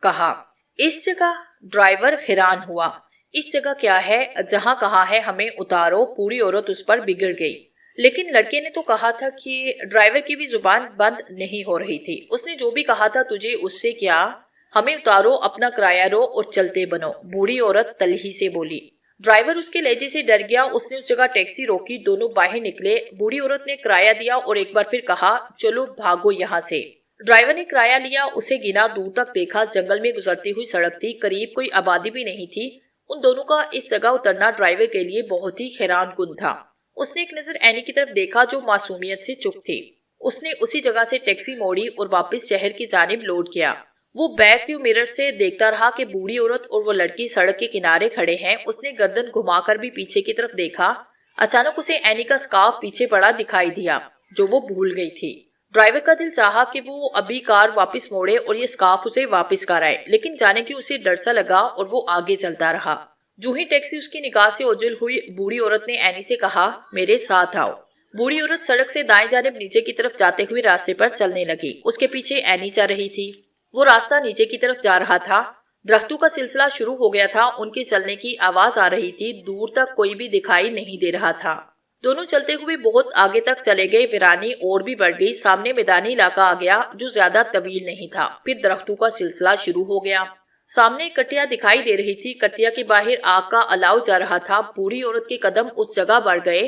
Speaker 1: کہا۔ اس جگہ؟ ڈرائیور حیران ہوا۔ اس جگہ کیا ہے؟ جہاں کہا ہے ہمیں اتارو، بوڑھی عورت اس پر بگڑ گئی۔ لیکن لڑکے نے تو کہا تھا کہ ڈرائیور کی بھی زبان بند نہیں ہو رہی تھی۔ اس نے جو بھی کہا تھا تجھے اس سے کیا؟ ہمیں اتارو، اپنا کرایہ رو اور چلتے بنو، بوڑھی عورت تلخی سے بولی۔ ڈرائیور اس کے لہجے سے ڈر گیا، اس نے اس جگہ ٹیکسی روکی، دونوں باہر نکلے۔ بوڑھی عورت نے کرایہ دیا اور ایک بار پھر کہا، چلو بھاگو یہاں سے۔ ڈرائیور نے کرایہ لیا، اسے گنا، دور تک دیکھا، جنگل میں گزرتی ہوئی سڑک تھی، قریب کوئی آبادی بھی نہیں تھی۔ ان دونوں کا اس جگہ اترنا ڈرائیور کے لیے بہت ہی حیران کن تھا۔ اس نے ایک نظر اینی کی طرف دیکھا جو معصومیت سے چپ تھی۔ اس نے اسی جگہ سے ٹیکسی موڑی اور واپس شہر کی جانب لوٹ کیا۔ وہ بیک ویو مرر سے دیکھتا رہا کہ بوڑھی عورت اور وہ لڑکی سڑک کے کنارے کھڑے ہیں۔ اس نے گردن گھما کر بھی پیچھے کی طرف دیکھا۔ اچانک اسے اینی کا سکارف پیچھے پڑا دکھائی دیا جو وہ بھول گئی تھی۔ ڈرائیور کا دل چاہا کہ وہ ابھی کار واپس موڑے اور یہ سکارف اسے واپس کرائے، لیکن جانے کی اسے ڈر سا لگا اور وہ آگے چلتا رہا۔ جو ہی ٹیکسی اس کی نگاہ سے اوجھل ہوئی، بوڑھی عورت نے اینی سے کہا، میرے ساتھ آؤ۔ بوڑھی عورت سڑک سے دائیں جانب نیچے کی طرف جاتے ہوئے راستے پر چلنے لگی۔ اس کے پیچھے اینی چل رہی تھی۔ وہ راستہ نیچے کی طرف جا رہا تھا، درختوں کا سلسلہ شروع ہو گیا تھا، ان کے چلنے کی آواز آ رہی تھی، دور تک کوئی بھی دکھائی نہیں دے رہا تھا۔ دونوں چلتے ہوئے بہت آگے تک چلے گئے، ویرانی اور بھی بڑھ گئی، سامنے میدانی علاقہ آ گیا جو زیادہ طویل نہیں تھا، پھر درختوں کا سلسلہ شروع ہو گیا۔ سامنے ایک کٹیا دکھائی دے رہی تھی، کٹیا کے باہر آگ کا الاؤ جا رہا تھا۔ بوڑھی عورت کے قدم اس جگہ بڑھ گئے،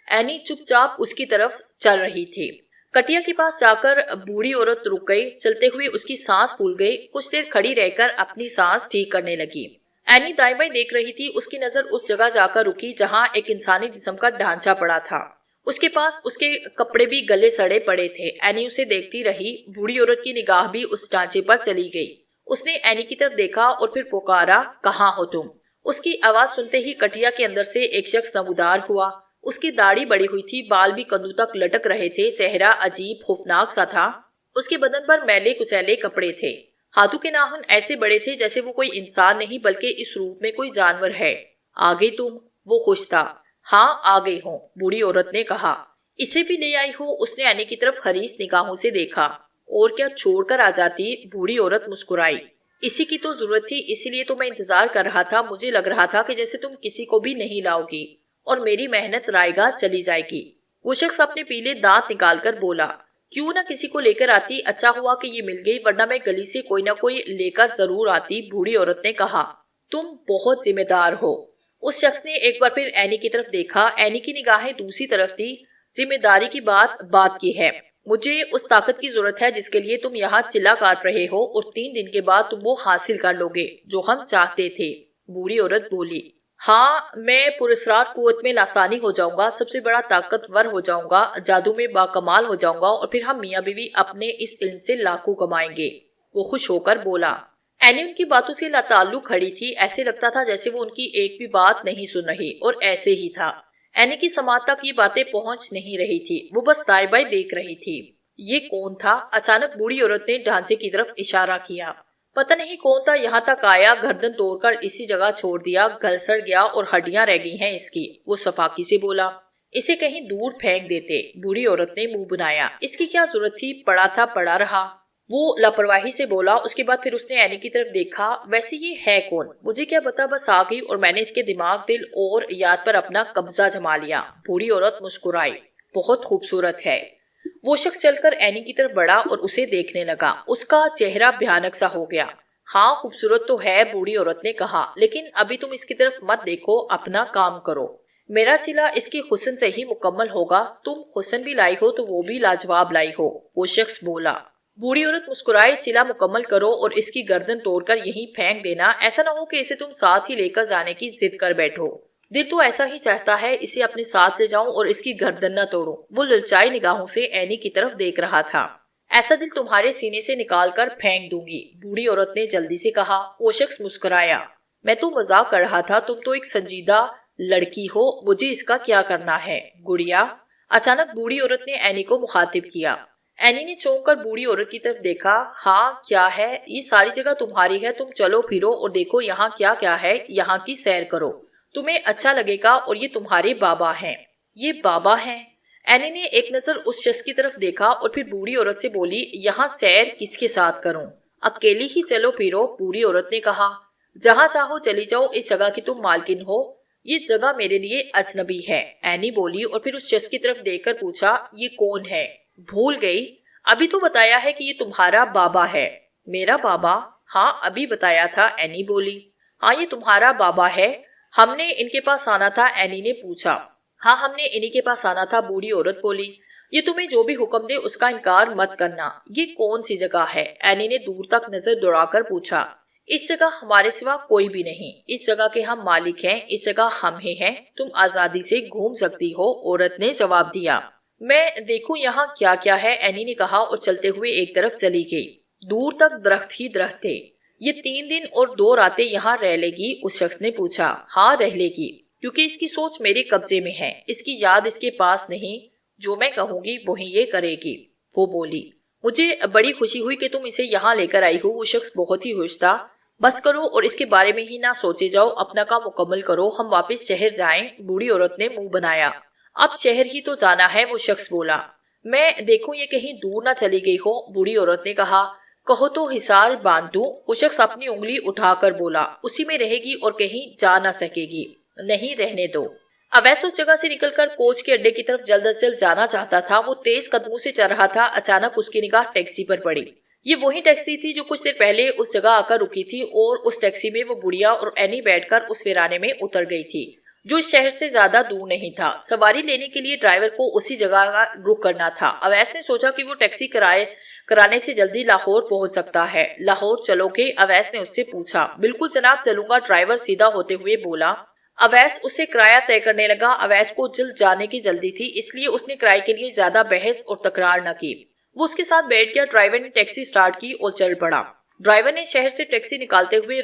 Speaker 1: اینی چپ چاپ اس کی طرف چل رہی تھی۔ کٹیا کے پاس جا کر بوڑھی عورت رک گئی، چلتے ہوئے اس کی سانس پھول گئی، کچھ دیر کھڑی رہ کر اپنی سانس ٹھیک کرنے لگی۔ اینی دائیں بائیں دیکھ رہی تھی، اس کی نظر اس جگہ جا کر رکی جہاں ایک انسانی جسم کا ڈھانچہ پڑا تھا، اس کے پاس اس کے کپڑے بھی گلے سڑے پڑے تھے۔ اینی اسے دیکھتی رہی، بوڑھی عورت کی نگاہ بھی اس ڈھانچے پر چلی گئی۔ اس نے اینی کی طرف دیکھا اور پھر پکارا، کہاں ہو تم؟ اس کی آواز سنتے ہی کٹیا کے اندر سے ایک شخص نمودار ہوا۔ اس کی داڑھی بڑی ہوئی تھی، بال بھی کندھوں تک لٹک رہے تھے، چہرہ عجیب خوفناک سا تھا۔ اس کے بدن پر میلے کچیلے کپڑے تھے، ہاتھوں کے ناخن ایسے بڑے تھے جیسے وہ کوئی انسان نہیں بلکہ اس روپ میں کوئی جانور ہے۔ آ گئی تم؟ وہ خوش تھا۔ ہاں آ گئی ہوں، بوڑھی عورت نے کہا۔ اسے بھی لے آئی ہو؟ اس نے اینی کی طرف خریش نگاہوں سے دیکھا۔ اور کیا چھوڑ کر آ جاتی؟ بوڑھی عورت مسکرائی۔ اسی کی تو ضرورت تھی، اسی لیے تو میں انتظار کر رہا تھا، مجھے لگ رہا تھا کہ جیسے تم کسی کو بھی نہیں لاؤ گی اور میری محنت رائے گاہ چلی جائے گی۔ وہ شخص اپنے پیلے دانت نکال کر بولا، کیوں نہ کسی کو لے کر آتی، اچھا ہوا کہ یہ مل گئی، ورنہ میں گلی سے کوئی نہ کوئی لے کر ضرور آتی۔ بوڑھی عورت نے کہا، تم بہت ذمہ دار ہو۔ اس شخص نے ایک بار پھر اینی کی طرف دیکھا۔ اینی کی نگاہیں دوسری طرف تھی۔ ذمہ داری کی بات کی ہے۔ مجھے اس طاقت کی ضرورت ہے جس کے لیے تم یہاں چلا کاٹ رہے ہو، اور 3 دن کے بعد تم وہ حاصل کر لو گے جو ہم چاہتے تھے۔ بوڑھی عورت بولی، ہاں، میں پراسرار قوت میں لاسانی ہو جاؤں گا، سب سے بڑا طاقتور ہو جاؤں گا، جادو میں باکمال ہو جاؤں گا، اور پھر ہم میاں بیوی اپنے اس علم سے لاکھوں کمائیں گے۔ وہ خوش ہو کر بولا۔ اینی ان کی باتوں سے لاتعلق کھڑی تھی، ایسے لگتا تھا جیسے وہ ان کی ایک بھی بات نہیں سن رہی، اور ایسے ہی تھا۔ اینی کی سماعت تک یہ باتیں پہنچ نہیں رہی تھی، وہ بس دائیں بائیں دیکھ رہی تھی۔ یہ کون تھا؟ اچانک بوڑھی عورت نے ڈھانچے کی طرف اشارہ کیا۔ پتہ نہیں کون تھا، یہاں تک آیا، گردن توڑ کر اسی جگہ چھوڑ دیا، گل سڑ گیا اور ہڈیاں رہ گئی ہیں اس کی۔ وہ صفاقی سے بولا، اسے کہیں دور پھینک دیتے۔ بوڑھی عورت نے منہ بنایا، اس کی کیا ضرورت تھی، پڑا تھا پڑا رہا۔ وہ لاپرواہی سے بولا۔ اس کے بعد پھر اس نے اینی کی طرف دیکھا، ویسے یہ ہے کون؟ مجھے کیا پتا، بس آ گئی اور میں نے اس کے دماغ، دل اور یاد پر اپنا قبضہ جما لیا۔ بوڑھی عورت مسکرائی، بہت خوبصورت ہے۔ وہ شخص چل کر اینی کی طرف بڑھا اور اسے دیکھنے لگا۔ اس کا چہرہ بھیانک سا ہو گیا۔ ہاں، خوبصورت تو ہے، بوڑھی عورت نے کہا، لیکن ابھی تم اس کی طرف مت دیکھو، اپنا کام کرو۔ میرا چلا اس کی حسن سے ہی مکمل ہوگا۔ تم حسن بھی لائی ہو تو وہ بھی لاجواب لائی ہو۔ وہ شخص بولا۔ بوڑھی عورت مسکرائی، چلا مکمل کرو اور اس کی گردن توڑ کر یہیں پھینک دینا، ایسا نہ ہو کہ اسے تم ساتھ ہی لے کر جانے کی ضد کر بیٹھو۔ دل تو ایسا ہی چاہتا ہے، اسے اپنے ساتھ لے جاؤں اور اس کی گردن نہ توڑوں۔ وہ للچائی نگاہوں سے اینی کی طرف دیکھ رہا تھا۔ ایسا دل تمہارے سینے سے نکال کر پھینک دوں گی، بوڑھی عورت نے جلدی سے کہا۔ وہ شخص مسکرایا، میں تو مذاق کر رہا تھا، تم تو ایک سنجیدہ لڑکی ہو، مجھے اس کا کیا کرنا ہے، گڑیا؟ اچانک بوڑھی عورت نے اینی کو مخاطب کیا۔ اینی نے چونک کر بوڑھی عورت کی طرف دیکھا۔ ہاں، کیا ہے؟ یہ ساری جگہ تمہاری ہے، تم چلو پھرو اور دیکھو یہاں کیا کیا ہے، یہاں کی سیر کرو، تمہیں اچھا لگے گا، اور یہ تمہارے بابا ہیں۔ یہ بابا ہیں؟ اینی نے ایک نظر اس شخص کی طرف دیکھا اور پھر بوڑھی عورت سے بولی، یہاں سیر کس کے ساتھ کروں؟ اکیلی ہی چلو پھرو، بوڑھی عورت نے کہا۔ جہاں چاہو چلی جاؤ، اس جگہ کی تم مالکن ہو، یہ جگہ میرے لیے اجنبی ہے، اینی بولی، اور پھر اس شخص کی طرف دیکھ کر پوچھا، یہ کون ہے؟ بھول گئی؟ ابھی تو بتایا ہے کہ یہ تمہارا بابا ہے۔ میرا بابا؟ ہاں، ابھی بتایا تھا، اینی بولی۔ ہاں، یہ تمہارا بابا ہے۔ ہم نے ان کے پاس آنا تھا، اینی نے پوچھا۔ ہاں، ہم نے انہی کے پاس آنا تھا، بوڑھی عورت بولی۔ یہ تمہیں جو بھی حکم دے اس کا انکار مت کرنا۔ یہ کون سی جگہ ہے؟ اینی نے دور تک نظر دوڑا کر پوچھا۔ اس جگہ ہمارے سوا کوئی بھی نہیں، اس جگہ کے ہم مالک ہیں، اس جگہ ہم ہی ہیں، تم آزادی سے گھوم سکتی ہو، عورت نے جواب دیا۔ میں دیکھوں یہاں کیا کیا ہے، اینی نے کہا اور چلتے ہوئے ایک طرف چلی گئی۔ دور تک درخت ہی درخت تھے۔ یہ 3 دن اور 2 راتیں یہاں رہ لے گی؟ اس شخص نے پوچھا۔ ہاں، رہ لے گی، کیونکہ اس کی سوچ میرے قبضے میں ہے، اس کی یاد اس کے پاس نہیں، جو میں کہوں گی وہی یہ کرے گی، وہ بولی۔ مجھے بڑی خوشی ہوئی کہ تم اسے یہاں لے کر آئی ہو، وہ شخص بہت ہی خوش تھا۔ بس کرو اور اس کے بارے میں ہی نہ سوچے جاؤ، اپنا کام مکمل کرو، ہم واپس شہر جائیں، بوڑھی عورت نے منہ بنایا۔ اب شہر ہی تو جانا ہے، وہ شخص بولا۔ میں دیکھوں یہ کہیں دور نہ چلی گئی ہو، بوڑھی عورت نے کہا۔ کہو تو حصار باندھ دوں، وہ شخص اپنی انگلی اٹھا کر بولا۔ اسی میں رہے گی اور کہیں جا نہ سکے گی۔ نہیں، رہنے دو۔ اویس اس جگہ سے نکل کر کوچ کے اڈے کی طرف جلد از جلد جانا چاہتا تھا۔ وہ تیز قدموں سے چل رہا تھا، اچانک اس کی نگاہ ٹیکسی پر پڑی۔ یہ وہی ٹیکسی تھی جو کچھ دیر پہلے اس جگہ آ کر رکی تھی، اور اس ٹیکسی میں وہ بڑھیا اور اینی بیٹھ کر اس ویرانے میں اتر گئی تھی جو اس شہر سے زیادہ دور نہیں تھا۔ سواری لینے کے لیے ڈرائیور کو اسی جگہ کا رخ کرنا تھا۔ اویس نے سوچا کہ وہ ٹیکسی کرانے سے جلدی لاہور پہنچ سکتا ہے۔ لاہور چلو گے؟ اویس نے اس سے پوچھا۔ بالکل جناب، چلوں گا، ڈرائیور سیدھا ہوتے ہوئے بولا۔ اویس اس سے کرایہ طے کرنے لگا۔ اویس کو جلد جانے کی جلدی تھی، اس لیے اس نے کرائے کے لیے زیادہ بحث اور تکرار نہ کی۔ وہ اس کے ساتھ بیٹھ گیا۔ ڈرائیور نے ٹیکسی سٹارٹ کی اور چل پڑا۔ ڈرائیور نے شہر سے ٹیکسی نکالتے ہوئے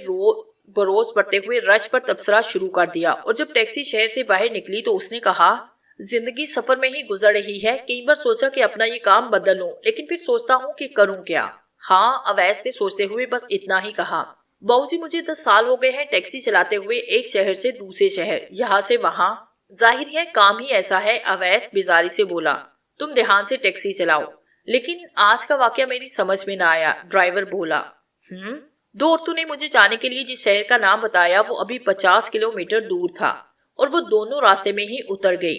Speaker 1: بروز پڑتے ہوئے رش پر تبصرہ شروع کر دیا، اور جب ٹیکسی شہر سے باہر نکلی تو اس نے کہا، زندگی سفر میں ہی گزر رہی ہے، کئی بار سوچا کہ اپنا یہ کام بدل لوں، لیکن پھر سوچتا ہوں کہ کروں کیا۔ ہاں، اویس نے سوچتے ہوئے بس اتنا ہی کہا۔ بہو جی، مجھے 10 سال ہو گئے ہیں ٹیکسی چلاتے ہوئے، ایک شہر سے دوسرے شہر، یہاں سے وہاں، ظاہر ہے کام ہی ایسا ہے، اویس بیزاری سے بولا۔ تم دھیان سے ٹیکسی چلاؤ۔ لیکن آج کا واقعہ میری سمجھ میں نہ آیا، ڈرائیور بولا۔ 2 عورتوں نے مجھے جانے کے لیے جس شہر کا نام بتایا وہ ابھی 50 کلومیٹر دور تھا، اور وہ دونوں راستے میں ہی اتر گئی۔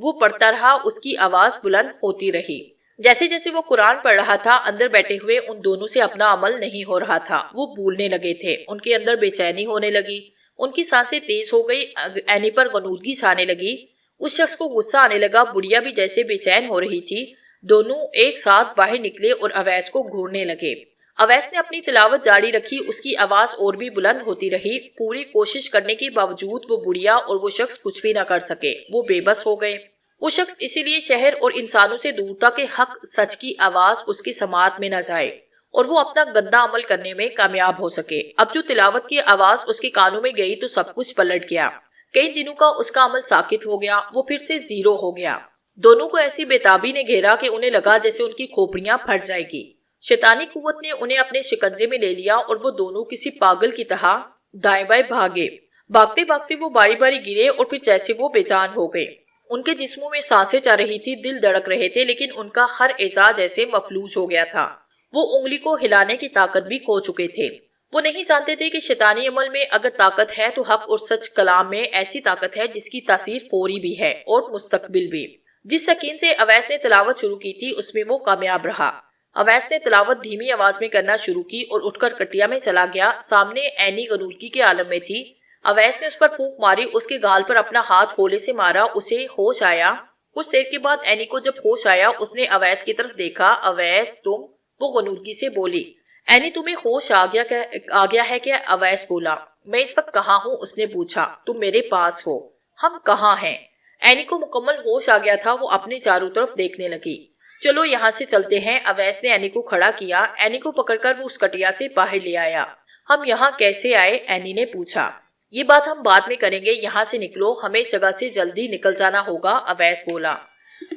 Speaker 1: وہ پڑھتا رہا، اس کی آواز بلند ہوتی رہی۔ جیسے جیسے وہ قرآن پڑھ رہا تھا، اندر بیٹھے ہوئے ان دونوں سے اپنا عمل نہیں ہو رہا تھا۔ وہ بھولنے لگے تھے، ان کے اندر بے چینی ہونے لگی، ان کی سانسیں تیز ہو گئی، اینی پر غنودگی چھانے لگی۔ اس شخص کو غصہ آنے لگا، بڑھیا بھی جیسے بے چین ہو رہی تھی۔ دونوں ایک ساتھ باہر نکلے اور اویس کو گھورنے لگے۔ اویس نے اپنی تلاوت جاری رکھی، اس کی آواز اور بھی بلند ہوتی رہی۔ پوری کوشش کرنے کے باوجود وہ بڑھیا اور وہ شخص کچھ بھی نہ کر سکے، وہ بے بس ہو گئے۔ وہ شخص اسی لیے شہر اور انسانوں سے دور تھا کہ حق سچ کی آواز اس کی سماعت میں نہ جائے اور وہ اپنا گندا عمل کرنے میں کامیاب ہو سکے۔ اب جو تلاوت کی آواز اس کے کانوں میں گئی تو سب کچھ پلٹ گیا۔ کئی دنوں کا اس کا عمل ساکت ہو گیا، وہ پھر سے زیرو ہو گیا۔ دونوں کو ایسی بےتابی نے گھیرا کہ انہیں لگا جیسے ان کی کھوپڑیاں پھٹ جائے گی۔ شیطانی قوت نے انہیں اپنے شکنجے میں لے لیا اور وہ دونوں کسی پاگل کی طرح دائیں بائیں بھاگے۔ بھاگتے بھاگتے وہ باری باری گرے اور پھر جیسے وہ بے جان ہو گئے۔ ان کے جسموں میں سانسیں چل رہی تھی، دل دھڑک رہے تھے، لیکن ان کا ہر اعضاء جیسے مفلوج ہو گیا تھا۔ وہ انگلی کو ہلانے کی طاقت بھی کھو چکے تھے۔ وہ نہیں جانتے تھے کہ شیطانی عمل میں اگر طاقت ہے تو حق اور سچ کلام میں ایسی طاقت ہے جس کی تاثیر فوری بھی ہے اور مستقبل بھی۔ جس سکین سے اویس نے تلاوت شروع کی تھی اس میں وہ کامیاب رہا۔ اویس نے تلاوت دھیمی آواز میں کرنا شروع کی اور اٹھ کر کٹیا میں چلا گیا۔ سامنے اینی غنودگی کے عالم میں تھی۔ اویس نے اس پر پھونک ماری، اس کے گال پر اپنا ہاتھ ہولے سے مارا، اسے ہوش آیا۔ کچھ دیر کے بعد اینی کو جب ہوش آیا اس نے اویس کی طرف دیکھا۔ اویس تم؟ وہ غنودگی سے بولی۔ اینی تمہیں ہوش آ گیا ہے کیا؟ اویس بولا۔ میں اس وقت کہاں ہوں؟ اس نے پوچھا۔ تم میرے پاس ہو۔ ہم کہاں ہیں؟ اینی کو مکمل ہوش آ گیا تھا، وہ اپنے چاروں طرف دیکھنے لگی۔ چلو یہاں سے چلتے ہیں۔ اویس نے اینی کو کھڑا کیا، اینی کو پکڑ کر وہ اس کٹیا سے باہر لے آیا۔ ہم یہاں کیسے آئے؟ اینی نے پوچھا۔ یہ بات ہم بعد میں کریں گے، یہاں سے نکلو، ہمیں اس جگہ سے جلدی نکل جانا ہوگا، اویس بولا۔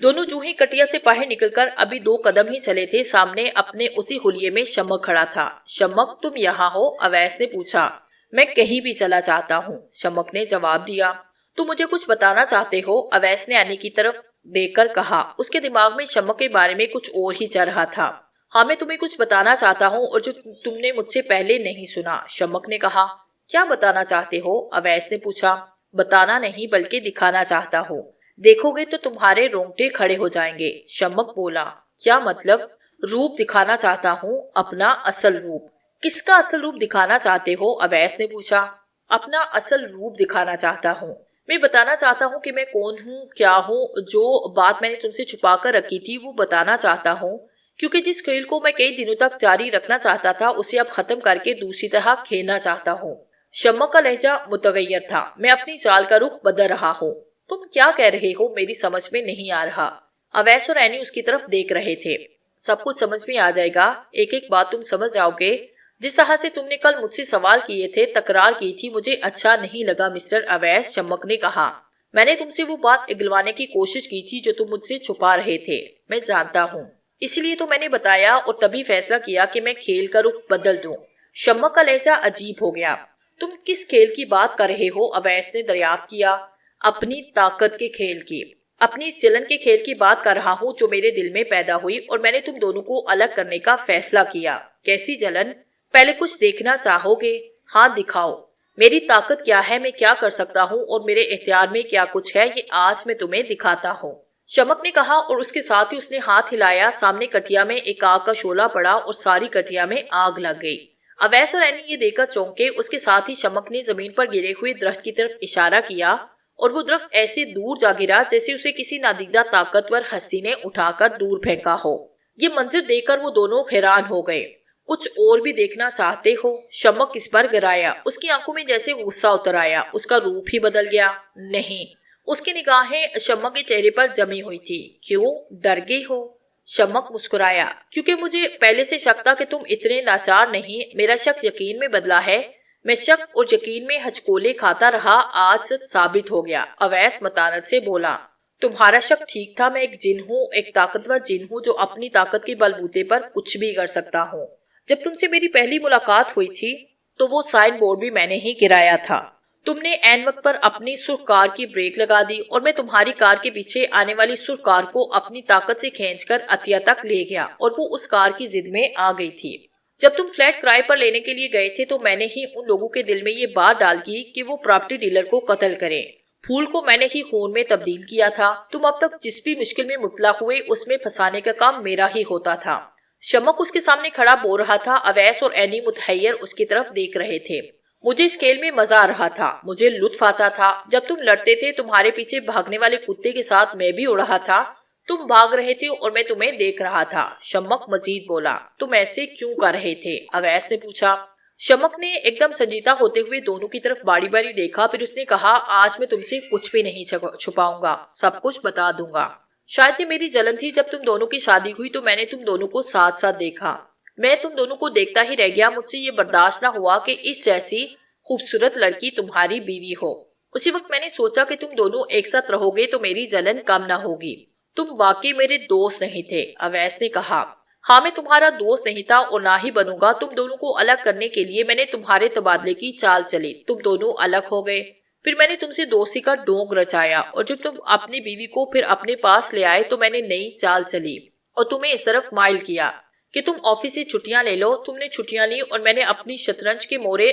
Speaker 1: دونوں جو ہی کٹیا سے باہر نکل کر ابھی 2 قدم ہی چلے تھے، سامنے اپنے اسی حلیے میں شمک کھڑا تھا۔ شمک تم یہاں ہو؟ اویس نے پوچھا۔ میں کہیں بھی چلا جاتا ہوں، شمک نے جواب دیا۔ تم مجھے کچھ بتانا چاہتے ہو؟ اویس نے اینی کی طرف دیکھ کر کہا۔ اس کے دماغ میں شمک کے بارے میں کچھ اور ہی چل رہا تھا۔ ہاں میں تمہیں کچھ بتانا چاہتا ہوں اور جو تم نے مجھ سے پہلے نہیں سنا، شمک نے کہا۔ کیا بتانا چاہتے ہو؟ اویس نے پوچھا۔ بتانا نہیں بلکہ دکھانا چاہتا ہوں، دیکھو گے تو تمہارے رونگٹے کھڑے ہو جائیں گے، شمک بولا۔ کیا مطلب؟ روپ دکھانا چاہتا ہوں، اپنا اصل روپ۔ کس کا اصل روپ دکھانا چاہتے ہو؟ اویس نے پوچھا۔ اپنا اصل روپ دکھانا چاہتا ہوں، میں بتانا چاہتا ہوں کہ میں کون ہوں، کیا ہوں۔ جو بات میں نے تم سے چھپا کر رکھی تھی وہ بتانا چاہتا ہوں، کیونکہ جس کھیل کو میں کئی دنوں تک جاری رکھنا چاہتا تھا اسے اب ختم کر کے دوسری طرح کھیلنا چاہتا ہوں۔ شمک کا لہجہ متغیر تھا۔ میں اپنی چال کا رخ بدل رہا ہوں۔ تم کیا کہہ رہے ہو؟ میری سمجھ میں نہیں آ رہا۔ اویس اور اینی اس کی طرف دیکھ رہے تھے۔ سب کچھ سمجھ میں آ جائے گا، ایک ایک بات تم سمجھ جاؤ گے۔ جس طرح سے تم نے کل مجھ سے سوال کیے تھے، تکرار کی تھی، مجھے اچھا نہیں لگا مسٹر اویس، شمک نے کہا۔ میں نے تم سے وہ بات اگلوانے کی کوشش کی تھی جو تم مجھ سے چھپا رہے تھے، میں جانتا ہوں، اس لیے تو میں نے بتایا اور تبھی فیصلہ کیا کہ میں کھیل کا رخ بدل دوں۔ شمک کا لہجہ عجیب ہو گیا۔ تم کس کھیل کی بات کر رہے ہو؟ اویس نے دریافت کیا۔ اپنی طاقت کے کھیل کی، اپنی چلن کے کھیل کی بات کر رہا ہوں جو میرے دل میں پیدا ہوئی اور میں نے تم دونوں کو الگ کرنے کا فیصلہ کیا۔ کیسی جلن؟ پہلے کچھ دیکھنا چاہو گے؟ ہاں دکھاؤ۔ میری طاقت کیا ہے، میں کیا کر سکتا ہوں اور میرے اختیار میں کیا کچھ ہے، یہ آج میں تمہیں دکھاتا ہوں، شمک نے کہا اور اس کے ساتھ ہی اس نے ہاتھ ہلایا۔ سامنے کٹیا میں ایک آگ کا شعلہ پڑا اور ساری کٹیا میں آگ لگ گئی۔ اویس اور اینی یہ دیکھ کر چونکے۔ اس کے ساتھ ہی شمک نے زمین پر گرے ہوئے درخت کی طرف اشارہ کیا اور وہ درخت ایسے دور جا گرا جیسے اسے کسی نادیدہ طاقتور ہستی نے اٹھا کر دور پھینکا ہو۔ یہ منظر دیکھ کر وہ دونوں حیران ہو گئے۔ کچھ اور بھی دیکھنا چاہتے ہو؟ شمک اس پر گرایا۔ اس کی آنکھوں میں جیسے غصہ اتر آیا، اس کا روپ ہی بدل گیا۔ نہیں، اس کی نگاہیں شمک کے چہرے پر جمی ہوئی تھی۔ کیوں ڈر گئی ہو؟ شمک مسکرایا۔ کیونکہ مجھے پہلے سے شک تھا کہ تم اتنے لاچار نہیں۔ میرا شک یقین میں بدلا ہے، میں شک اور یقین میں ہچکولے کھاتا رہا، آج سچ ثابت ہو گیا، اویس متانت سے بولا۔ تمہارا شک ٹھیک تھا، میں ایک جن ہوں، ایک طاقتور جن ہوں جو اپنی طاقت کے بلبوتے پر کچھ بھی کر سکتا ہوں۔ جب تم سے میری پہلی ملاقات ہوئی تھی تو وہ سائن بورڈ بھی میں نے ہی گرایا تھا۔ تم نے عین وقت پر اپنی سرخ کار کی بریک لگا دی اور میں تمہاری کار کے پیچھے آنے والی سرخ کار کو اپنی طاقت سے کھینچ کر عطیہ تک لے گیا اور وہ اس کار کی ضد میں آ گئی تھی۔ جب تم فلیٹ کرائے پر لینے کے لیے گئے تھے تو میں نے ہی ان لوگوں کے دل میں یہ بات ڈال دی کہ وہ پراپرٹی ڈیلر کو قتل کریں۔ پھول کو میں نے ہی خون میں تبدیل کیا تھا. تم اب تک جس بھی مشکل میں مبتلا ہوئے اس میں پھنسانے کا کام میرا ہی ہوتا تھا. شمک اس کے سامنے کھڑا بول رہا تھا. اویس اور اینی متحیر اس کی طرف دیکھ رہے تھے. مجھے اس کھیل میں مزہ آ رہا تھا. مجھے لطف آتا تھا. جب تم لڑتے تھے تمہارے پیچھے بھاگنے والے کتے کے ساتھ میں بھی اڑ رہا تھا. تم بھاگ رہے تھے اور میں تمہیں دیکھ رہا تھا. شمک مزید بولا. تم ایسے کیوں کر رہے تھے؟ اویس نے پوچھا. شمک نے ایک دم سنجیدہ ہوتے ہوئے دونوں کی طرف باری باری دیکھا. پھر اس نے کہا, آج میں تم سے کچھ بھی نہیں چھپاؤں گا, سب کچھ بتا دوں گا. شاید یہ میری جلن تھی. جب تم دونوں کی شادی ہوئی تو میں نے تم دونوں کو ساتھ ساتھ دیکھا. میں تم دونوں کو دیکھتا ہی رہ گیا. مجھ سے یہ برداشت نہ ہوا کہ اس جیسی خوبصورت لڑکی تمہاری بیوی ہو. اسی وقت میں نے سوچا کہ تم دونوں ایک ساتھ رہو گے تو میری جلن کم نہ ہوگی. تم واقعی میرے دوست نہیں تھے, اویس نے کہا. ہاں, میں تمہارا دوست نہیں تھا اور نہ ہی بنوں گا. تم دونوں کو الگ کرنے کے لیے میں نے تمہارے تبادلے کی چال چلی. تم دونوں الگ ہو گئے. پھر میں نے تم سے دوستی کا ڈونگ رچایا اور جب تم اپنی بیوی کو پھر اپنے پاس لے آئے تو میں نے نئی چال چلی اور تمہیں اس طرف مائل کیا کہ تم آفس سے چھٹیاں لے لو. تم نے چھٹیاں لی اور میں نے اپنی شطرنج کے مورے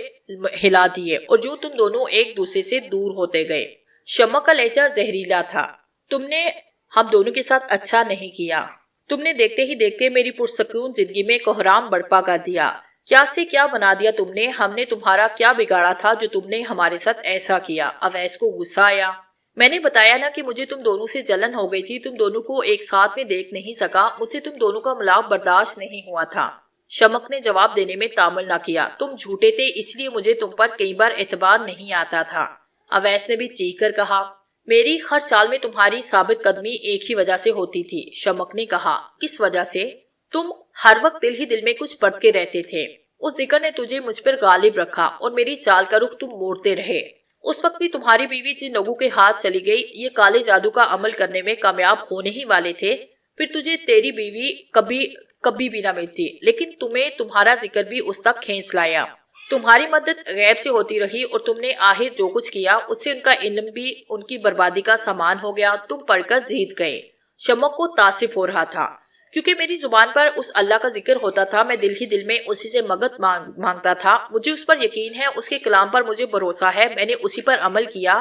Speaker 1: ہلا دیے اور جو تم دونوں ایک دوسرے سے دور ہوتے گئے. شمک کا لہجہ زہریلا تھا. تم نے ہم دونوں کے ساتھ اچھا نہیں کیا. تم نے دیکھتے ہی دیکھتے میری پرسکون زندگی میں کوہرام برپا کر دیا. کیا سے کیا بنا دیا تم نے. ہم نے تمہارا کیا بگاڑا تھا جو تم نے ہمارے ساتھ ایسا کیا؟ اویس کو غصہ آیا. میں نے بتایا نا کہ مجھے تم دونوں سے جلن ہو گئی تھی. تم دونوں کو ایک ساتھ میں دیکھ نہیں سکا. مجھ سے تم دونوں کا ملاپ برداشت نہیں ہوا تھا. شمک نے جواب دینے میں تامل نہ کیا. تم جھوٹے تھے, اس لیے مجھے تم پر کئی بار اعتبار نہیں آتا تھا. اویس نے بھی چیخ کر کہا. میری ہر سال میں تمہاری ثابت قدمی ایک ہی وجہ سے ہوتی تھی. شمک نے کہا. کس وجہ سے؟ تم ہر وقت دل ہی دل میں کچھ پڑھتے رہتے تھے. اس ذکر نے تجھے مجھ پر غالب رکھا اور میری چال کا رخ تم موڑتے رہے. اس وقت بھی تمہاری بیوی جن لوگوں کے ہاتھ چلی گئی یہ کالے جادو کا عمل کرنے میں کامیاب ہونے ہی والے تھے. پھر تجھے تیری بیوی کبھی بھی نہ ملتی, لیکن تمہیں تمہارا ذکر بھی اس تک کھینچ لایا. تمہاری مدد غیب سے ہوتی رہی اور تم نے آخر جو کچھ کیا اس سے ان کا علم بھی ان کی بربادی کا سامان ہو گیا. تم پڑھ کر جیت گئے. شمک کو تاسف ہو رہا تھا کیونکہ میری زبان پر اس اللہ کا ذکر ہوتا تھا. میں دل ہی دل میں اسی سے مدد مانگتا تھا. مجھے اس پر یقین ہے, اس کے کلام پر مجھے بھروسہ ہے. میں نے اسی پر عمل کیا.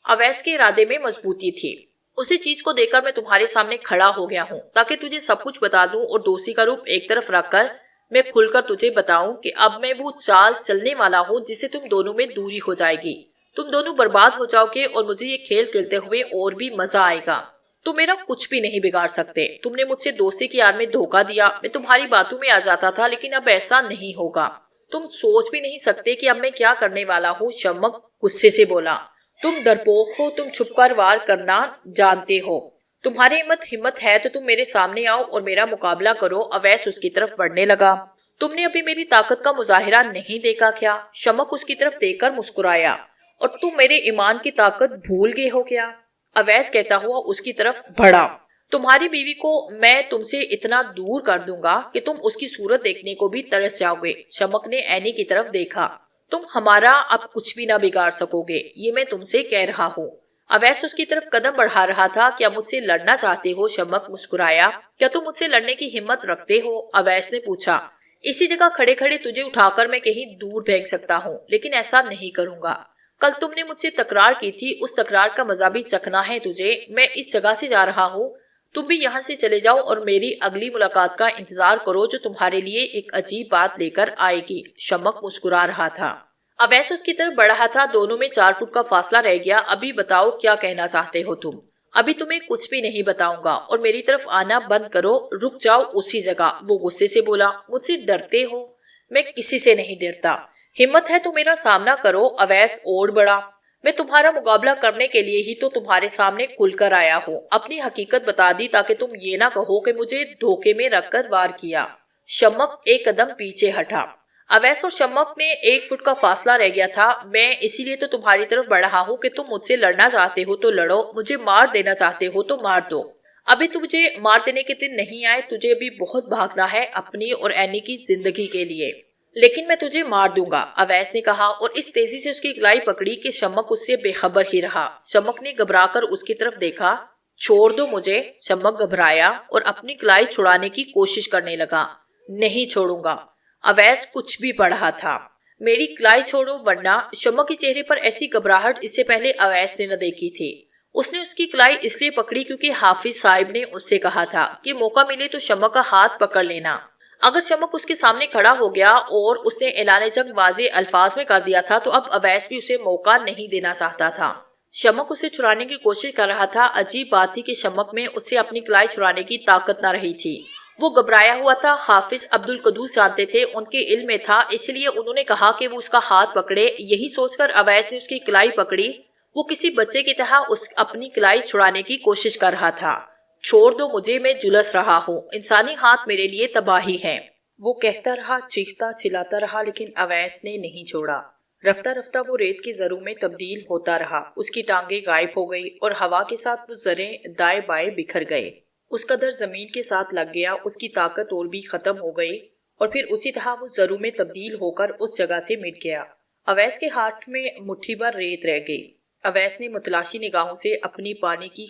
Speaker 1: اویس کے ارادے میں مضبوطی تھی. اسی چیز کو دیکھ کر میں تمہارے سامنے کھڑا ہو گیا ہوں تاکہ تجھے سب کچھ بتا دوں اور دوستی کا روپ ایک طرف رکھ کر میں کھل کر تجھے بتاؤں کہ اب میں وہ چال چلنے والا ہوں جس سے تم دونوں میں دوری ہو جائے گی. تم دونوں برباد ہو جاؤ گے اور مجھے یہ کھیل کھیلتے ہوئے اور بھی مزہ آئے گا. تم میرا کچھ بھی نہیں بگاڑ سکتے. تم نے مجھ سے دوستی کی آڑ میں دھوکہ دیا. میں تمہاری باتوں میں آ جاتا تھا لیکن اب ایسا نہیں ہوگا. تم سوچ بھی نہیں سکتے کہ اب میں کیا کرنے والا ہوں. شمک غصے سے بولا. تم ڈرپوک ہو. تم چھپ کر وار کرنا جانتے ہو. تمہاری ہمت ہے تو تم میرے سامنے آؤ اور میرا مقابلہ کرو. اویس اس کی طرف بڑھنے لگا. تم نے ابھی میری طاقت کا مظاہرہ نہیں دیکھا کیا؟ شمک اس کی طرف دیکھ کر مسکرایا. اور تم میرے ایمان کی طاقت بھول گئے ہو کیا؟ اویس کہتا ہوا اس کی طرف بڑھا. تمہاری بیوی کو میں تم سے اتنا دور کر دوں گا کہ تم اس کی صورت دیکھنے کو بھی ترس جاؤ گے. شمک نے اینی کی طرف دیکھا. تم ہمارا اب کچھ بھی نہ بگاڑ سکو گے, یہ میں تم سے کہہ رہا ہوں. اویس اس کی طرف قدم بڑھا رہا تھا. کیا مجھ سے لڑنا چاہتے ہو؟ شمک مسکرایا. کیا تم مجھ سے لڑنے کی ہمت رکھتے ہو؟ اویس نے پوچھا. اسی جگہ کھڑے کھڑے تجھے اٹھا کر میں کہیں دور پھینک سکتا ہوں, لیکن ایسا نہیں کروں گا. کل تم نے مجھ سے تکرار کی تھی, اس تکرار کا مزہ بھی چکھنا ہے تجھے. میں اس جگہ سے جا رہا ہوں, تم بھی یہاں سے چلے جاؤ اور میری اگلی ملاقات کا انتظار کرو جو تمہارے لیے ایک عجیب بات لے کر آئے گی. شمک مسکرا رہا تھا. اویس اس کی طرف بڑھ رہا تھا. دونوں میں 4 فٹ کا فاصلہ رہ گیا. ابھی بتاؤ کیا کہنا چاہتے ہو تم؟ ابھی تمہیں کچھ بھی نہیں بتاؤں گا اور میری طرف آنا بند کرو. رک جاؤ اسی جگہ. وہ غصے سے بولا. مجھ سے ڈرتے ہو؟ میں کسی سے نہیں ڈرتا. ہمت ہے تو میرا سامنا کرو. اویس اوڑ بڑا. میں تمہارا مقابلہ کرنے کے لیے ہی تو تمہارے سامنے کھل کر آیا ہوں. اپنی حقیقت بتا دی تاکہ تم یہ نہ کہو کہ مجھے دھوکے میں رکھ کر وار کیا. شمک ایک قدم پیچھے ہٹا. اویس اور شمک میں 1 فٹ کا فاصلہ رہ گیا تھا. میں اسی لیے تو تمہاری طرف بڑھ رہا ہوں کہ تم مجھ سے لڑنا چاہتے ہو تو لڑو, مجھے مار دینا چاہتے ہو تو مار دو. ابھی تجھے مار دینے کے دن نہیں آئے. تجھے ابھی بہت بھاگنا ہے اپنی اور اینی کی زندگی کے لیے, لیکن میں تجھے مار دوں گا. اویس نے کہا اور اس تیزی سے اس کی گلائی پکڑی کہ شمک اس سے بے خبر ہی رہا. شمک نے گھبرا کر اس کی طرف دیکھا. چھوڑ دو مجھے. شمک گھبرایا اور اپنی گلائی چھڑانے کی کوشش کرنے لگا. نہیں چھوڑوں گا. اویس کچھ بھی پڑھا تھا. میری کلائی چھوڑو ورنہ۔ شمع کے چہرے پر ایسی گھبراہٹ اس سے پہلے اویس نے نہ دیکھی تھی۔ اس نے اس کی کلائی اس لیے پکڑی کیونکہ حافظ صاحب نے اس سے کہا تھا کہ موقع ملے تو شمع کا ہاتھ پکڑ لینا۔ اگر شمع اس کے سامنے کھڑا ہو گیا اور اس نے اعلان جنگ واضح الفاظ میں کر دیا تھا تو اب اویس بھی اسے موقع نہیں دینا چاہتا تھا۔ شمع اسے چھڑانے کی کوشش کر رہا تھا۔ عجیب بات تھی کہ شمع میں اسے اپنی کلائی چھڑانے کی طاقت نہ رہی تھی۔ وہ گھبرایا ہوا تھا۔ حافظ عبدالقدوس جانتے تھے، ان کے علم میں تھا، اس لیے انہوں نے کہا کہ وہ اس کا ہاتھ پکڑے۔ یہی سوچ کر اویس نے اس کی کلائی پکڑی۔ وہ کسی بچے کی طرح اپنی کلائی چھڑانے کی کوشش کر رہا تھا۔ چھوڑ دو مجھے، میں جلس رہا ہوں، انسانی ہاتھ میرے لیے تباہی ہے، وہ کہتا رہا، چیختا چلاتا رہا، لیکن اویس نے نہیں چھوڑا۔ رفتہ رفتہ وہ ریت کی ذروں میں تبدیل ہوتا رہا۔ اس کی ٹانگیں غائب ہو گئی اور ہوا کے ساتھ وہ ذریں دائیں بائیں بکھر گئے۔ اس کا در زمین کے ساتھ لگ گیا، اس کی طاقت اور بھی ختم ہو گئی اور پھر اسی طرح وہ ذروں میں تبدیل ہو کر اس جگہ سے مٹ گیا۔ اویس کے ہاتھ میں مٹھی بھر ریت رہ گئی۔ اویس نے متلاشی نگاہوں سے اپنی پانی کی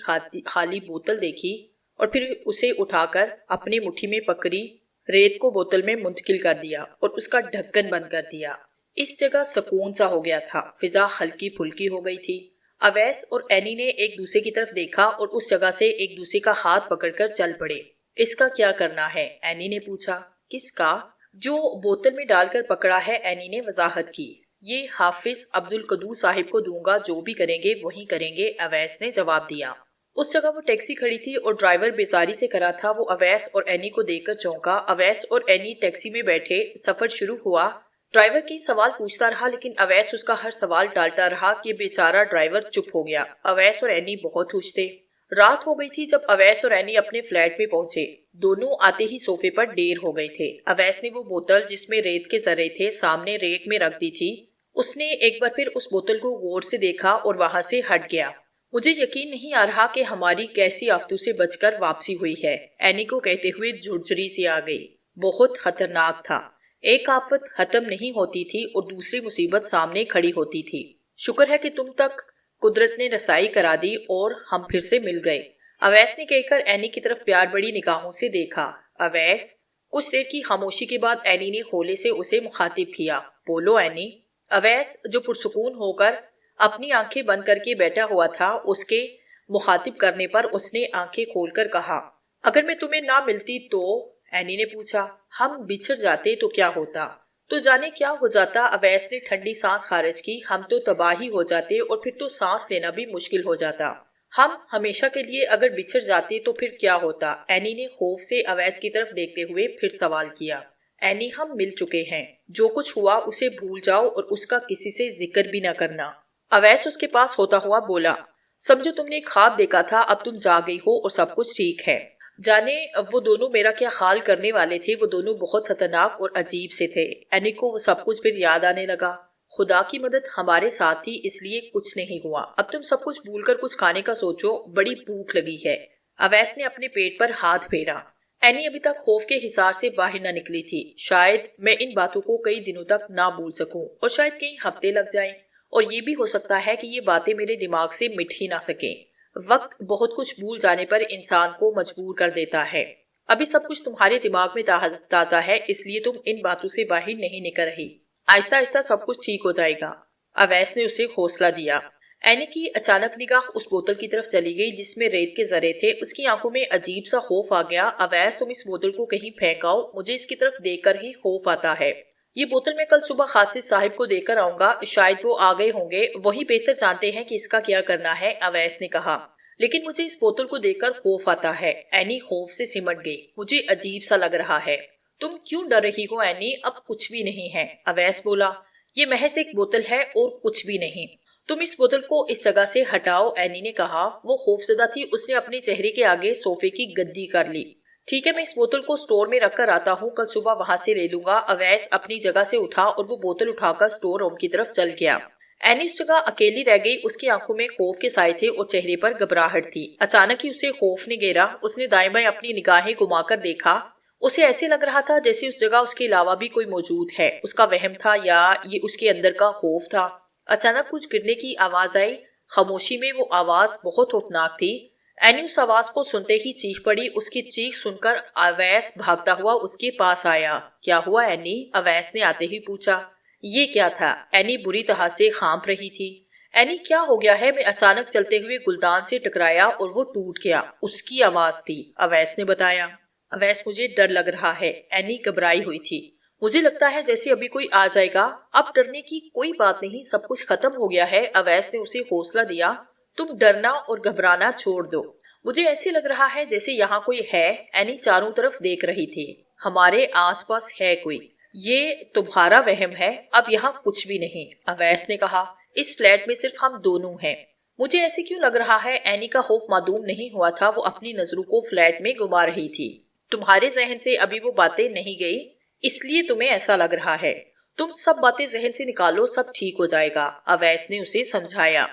Speaker 1: خالی بوتل دیکھی اور پھر اسے اٹھا کر اپنی مٹھی میں پکڑی ریت کو بوتل میں منتقل کر دیا اور اس کا ڈھکن بند کر دیا۔ اس جگہ سکون سا ہو گیا تھا، فضا ہلکی پھلکی ہو گئی تھی۔ اویس اور اینی نے ایک دوسرے کی طرف دیکھا اور اس جگہ سے ایک دوسرے کا ہاتھ پکڑ کر چل پڑے۔ اس کا کیا کرنا ہے؟ اینی نے پوچھا۔ کس کا؟ جو بوتل میں ڈال کر پکڑا ہے، اینی نے وضاحت کی۔ یہ حافظ عبدالقدوس صاحب کو دوں گا، جو بھی کریں گے وہی کریں گے، اویس نے جواب دیا۔ اس جگہ وہ ٹیکسی کھڑی تھی اور ڈرائیور بیزاری سے کھڑا تھا۔ وہ اویس اور اینی کو دیکھ کر چونکا۔ اویس اور اینی ٹیکسی میں بیٹھے، سفر شروع ہوا۔ ڈرائیور کئی سوال پوچھتا رہا لیکن اویس اس کا ہر سوال ٹالتا رہا کہ بیچارہ ڈرائیور چپ ہو گیا۔ اویس اور اینی بہت خوش تھے۔ رات ہو گئی تھی جب اویس اور اینی اپنے فلیٹ میں پہنچے۔ دونوں آتے ہی صوفے پر ڈیر ہو گئے تھے۔ اویس نے وہ بوتل جس میں ریت کے ذرے تھے سامنے ریک میں رکھ دی تھی۔ اس نے ایک بار پھر اس بوتل کو غور سے دیکھا اور وہاں سے ہٹ گیا۔ مجھے یقین نہیں آ رہا کہ ہماری کیسی آفتوں سے بچ کر واپسی ہوئی ہے، اینی کو کہتے ہوئے جھرجھری سی آ گئی۔ بہت خطرناک تھا۔ ایک آفت ختم نہیں ہوتی تھی اور دوسری مصیبت سامنے کھڑی ہوتی تھی۔ شکر ہے کہ تم تک قدرت نے رسائی کرا دی اور ہم پھر سے مل گئے، اویس نے کہہ کر اینی کی طرف پیار بڑی نگاہوں سے دیکھا۔ اویس؟ کچھ دیر کی خاموشی کے بعد اینی نے کھولے سے اسے مخاطب کیا۔ بولو اینی۔ اویس جو پرسکون ہو کر اپنی آنکھیں بند کر کے بیٹھا ہوا تھا، اس کے مخاطب کرنے پر اس نے آنکھیں کھول کر کہا، اگر میں تمہیں نہ ملتی تو؟ اینی نے پوچھا۔ ہم بچھڑ جاتے تو کیا ہوتا؟ تو جانے کیا ہو جاتا؟ اویس نے ٹھنڈی سانس خارج کی۔ ہم تو تباہی ہو جاتے اور پھر تو سانس لینا بھی مشکل ہو جاتا۔ ہم ہمیشہ کے لیے اگر بچھڑ جاتے تو پھر کیا ہوتا؟ اینی نے خوف سے اویس کی طرف دیکھتے ہوئے پھر سوال کیا۔ اینی ہم مل چکے ہیں، جو کچھ ہوا اسے بھول جاؤ اور اس کا کسی سے ذکر بھی نہ کرنا۔ اویس اس کے پاس ہوتا ہوا بولا، سمجھو تم نے ایک خواب دیکھا تھا، اب تم جا گئی ہو اور سب کچھ ٹھیک ہے۔ جانے وہ دونوں میرا کیا حال کرنے والے تھے، وہ دونوں بہت خطرناک اور عجیب سے تھے۔ اینی کو وہ سب کچھ پھر یاد آنے لگا۔ خدا کی مدد ہمارے ساتھ تھی اس لیے کچھ نہیں ہوا۔ اب تم سب کچھ بھول کر کچھ کھانے کا سوچو، بڑی بھوک لگی ہے۔ اویس نے اپنے پیٹ پر ہاتھ پھیرا۔ اینی ابھی تک خوف کے حصار سے باہر نہ نکلی تھی۔ شاید میں ان باتوں کو کئی دنوں تک نہ بھول سکوں اور شاید کئی ہفتے لگ جائیں، اور یہ بھی ہو سکتا ہے کہ یہ باتیں میرے دماغ سے مٹ ہی نہ سکیں۔ وقت بہت کچھ بھول جانے پر انسان کو مجبور کر دیتا ہے۔ ابھی سب کچھ تمہارے دماغ میں تازہ ہے، اس لیے تم ان باتوں سے باہر نہیں نکل رہی۔ آہستہ آہستہ سب کچھ ٹھیک ہو جائے گا، اویس نے اسے حوصلہ دیا۔ اینی کی اچانک نگاہ اس بوتل کی طرف چلی گئی جس میں ریت کے ذرے تھے۔ اس کی آنکھوں میں عجیب سا خوف آ گیا۔ اویس تم اس بوتل کو کہیں پھینکاؤ، مجھے اس کی طرف دیکھ کر ہی خوف آتا ہے۔ یہ بوتل میں کل صبح حافظ صاحب کو دے کر آؤں گا، شاید وہ آ گئے ہوں گے، وہی بہتر جانتے ہیں کہ اس کا کیا کرنا ہے، اویس نے کہا۔ لیکن مجھے اس بوتل کو دیکھ کر خوف آتا ہے۔ اینی خوف سے سمٹ گئی۔ مجھے عجیب سا لگ رہا ہے۔ تم کیوں ڈر رہی ہو اینی؟ اب کچھ بھی نہیں ہے، اویس بولا۔ یہ محض ایک بوتل ہے اور کچھ بھی نہیں۔ تم اس بوتل کو اس جگہ سے ہٹاؤ، اینی نے کہا۔ وہ خوف زدہ تھی، اس نے اپنے چہرے کے آگے صوفے کی گدی کر لی۔ ٹھیک ہے، میں اس بوتل کو سٹور میں رکھ کر آتا ہوں، کل صبح وہاں سے لے لوں گا۔ اویس اپنی جگہ سے اٹھا اور وہ بوتل اٹھا کر سٹور روم کی طرف چل گیا۔ اینی اس جگہ اکیلی رہ گئی۔ اس کی آنکھوں میں خوف کے سائے تھے اور چہرے پر گھبراہٹ تھی۔ اچانک ہی اسے خوف نے گھیرا۔ اس نے دائیں بائیں اپنی نگاہیں گھما کر دیکھا۔ اسے ایسے لگ رہا تھا جیسے اس جگہ اس کے علاوہ بھی کوئی موجود ہے۔ اس کا وہم تھا یا یہ اس کے اندر کا خوف تھا؟ اچانک کچھ گرنے کی آواز آئی۔ خاموشی میں وہ آواز بہت خوفناک تھی۔ اینی اس آواز کو سنتے ہی چیخ پڑی۔ اس کی چیخ سن کر اویس بھاگتا ہوا اس کے پاس آیا۔ کیا ہوا اینی؟ اویس نے آتے ہی پوچھا۔ یہ کیا تھا؟ اینی بری طرح سے کانپ رہی تھی۔ اینی کیا ہو گیا ہے؟ میں اچانک چلتے ہوئے گلدان سے ٹکرایا اور وہ ٹوٹ گیا۔ اس کی آواز تھی، اویس نے بتایا۔ اویس، مجھے ڈر لگ رہا ہے۔ اینی گھبرائی ہوئی تھی۔ مجھے لگتا ہے جیسے ابھی کوئی آ جائے گا۔ اب ڈرنے کی کوئی بات نہیں، سب کچھ ختم ہو گیا ہے۔ اویس نے اسے حوصلہ دیا۔ تم ڈرنا اور گھبرانا چھوڑ دو۔ مجھے ایسے لگ رہا ہے جیسے یہاں کوئی ہے۔ اینی چاروں طرف دیکھ رہی تھی۔ ہمارے آس پاس ہے کوئی۔ یہ تمہارا وہم ہے، اب یہاں کچھ بھی نہیں، اویس نے کہا۔ اس فلیٹ میں صرف ہم دونوں ہیں۔ مجھے ایسے کیوں لگ رہا ہے؟ اینی کا خوف معدوم نہیں ہوا تھا، وہ اپنی نظروں کو فلیٹ میں گھما رہی تھی۔ تمہارے ذہن سے ابھی وہ باتیں نہیں گئی، اس لیے تمہیں ایسا لگ رہا ہے۔ تم سب باتیں ذہن سے نکالو، سب ٹھیک ہو جائے گا، اویس نے اسے سمجھایا۔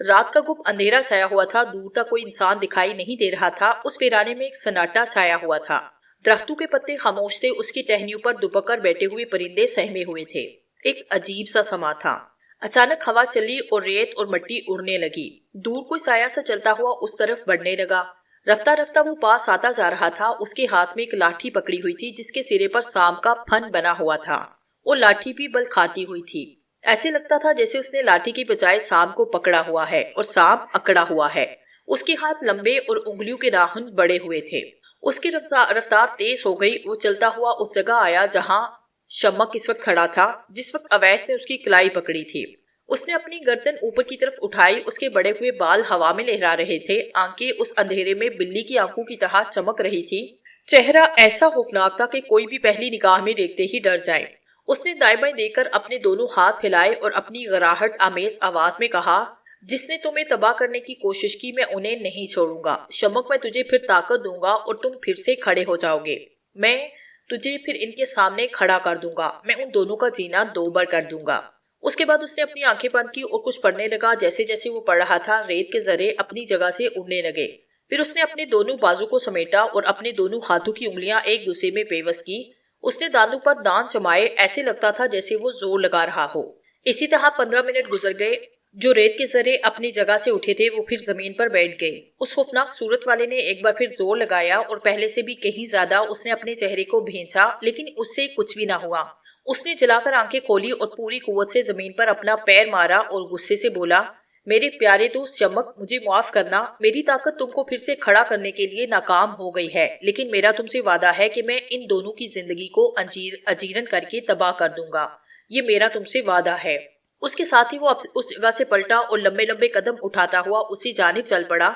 Speaker 1: رات کا گپ اندھیرا چھایا ہوا تھا، دور تک کوئی انسان دکھائی نہیں دے رہا تھا۔ اس ویرانے میں ایک سناٹا چھایا ہوا تھا۔ درختوں کے پتے خاموش تھے، اس کی ٹہنیوں پر دبک کر بیٹھے ہوئے پرندے سہمے ہوئے تھے۔ ایک عجیب سا سما تھا۔ اچانک ہوا چلی اور ریت اور مٹی اڑنے لگی۔ دور کوئی سایہ سا چلتا ہوا اس طرف بڑھنے لگا۔ رفتہ رفتہ وہ پاس آتا جا رہا تھا۔ اس کے ہاتھ میں ایک لاٹھی پکڑی ہوئی تھی جس کے سرے پر سانپ کا پھن بنا ہوا تھا۔ وہ لاٹھی بھی بل کھاتی ہوئی تھی۔ ایسے لگتا تھا جیسے اس نے لاٹھی کی بجائے سانپ کو پکڑا ہوا ہے اور سانپ اکڑا ہوا ہے۔ اس کے ہاتھ لمبے اور انگلیوں کے ناخن بڑے ہوئے تھے۔ اس کی رفتار تیز ہو گئی۔ وہ چلتا ہوا اس جگہ آیا جہاں شمک اس وقت کھڑا تھا، جس وقت اویس نے اس کی کلائی پکڑی تھی۔ اس نے اپنی گردن اوپر کی طرف اٹھائی، اس کے بڑے ہوئے بال ہوا میں لہرا رہے تھے، آنکھیں اس اندھیرے میں بلی کی آنکھوں کی طرح چمک رہی تھی۔ چہرہ ایسا خوفناک تھا کہ کوئی بھی پہلی نگاہ میں دیکھتے ہی ڈر جائے۔ اس نے دائیں بائیں دیکھ کر اپنے دونوں ہاتھ پھیلائے اور اپنی غراہٹ آمیز آواز میں کہا، جس نے تمہیں تباہ کرنے کی کوشش کی، میں انہیں نہیں چھوڑوں گا۔ شمک، میں تجھے پھر طاقت دوں گا اور تم پھر سے کھڑے ہو جاؤ گے۔ میں تجھے پھر ان کے سامنے کھڑا کر دوں گا۔ میں ان دونوں کا جینا دوبر کر دوں گا۔ اس کے بعد اس نے اپنی آنکھیں بند کی اور کچھ پڑھنے لگا۔ جیسے جیسے وہ پڑھ رہا تھا، ریت کے ذرے اپنی جگہ سے اڑنے لگے۔ پھر اس نے اپنے دونوں بازو کو سمیٹا اور اپنے دونوں ہاتھوں کی انگلیاں ایک دوسرے میں پیوست کی۔ اس نے دانتوں پر دانت جمائے، ایسے لگتا تھا جیسے وہ زور لگا رہا ہو۔ اسی طرح 15 منٹ گزر گئے۔ جو ریت کے ذرے اپنی جگہ سے اٹھے تھے وہ پھر زمین پر بیٹھ گئے۔ اس خوفناک صورت والے نے ایک بار پھر زور لگایا اور پہلے سے بھی کہیں زیادہ اس نے اپنے چہرے کو بھینچا، لیکن اس سے کچھ بھی نہ ہوا۔ اس نے جلا کر آنکھیں کھولی اور پوری قوت سے زمین پر اپنا پیر مارا اور غصے سے بولا، میرے پیارے دوست شمک، مجھے معاف کرنا۔ میری طاقت تم کو پھر سے کھڑا کرنے کے لیے ناکام ہو گئی ہے، لیکن میرا تم سے وعدہ ہے کہ میں ان دونوں کی زندگی کو اجیرن کر کے تباہ کر دوں گا۔ یہ میرا تم سے وعدہ ہے۔ اس کے ساتھ ہی وہ اس جگہ سے پلٹا اور لمبے لمبے قدم اٹھاتا ہوا اسی جانب چل پڑا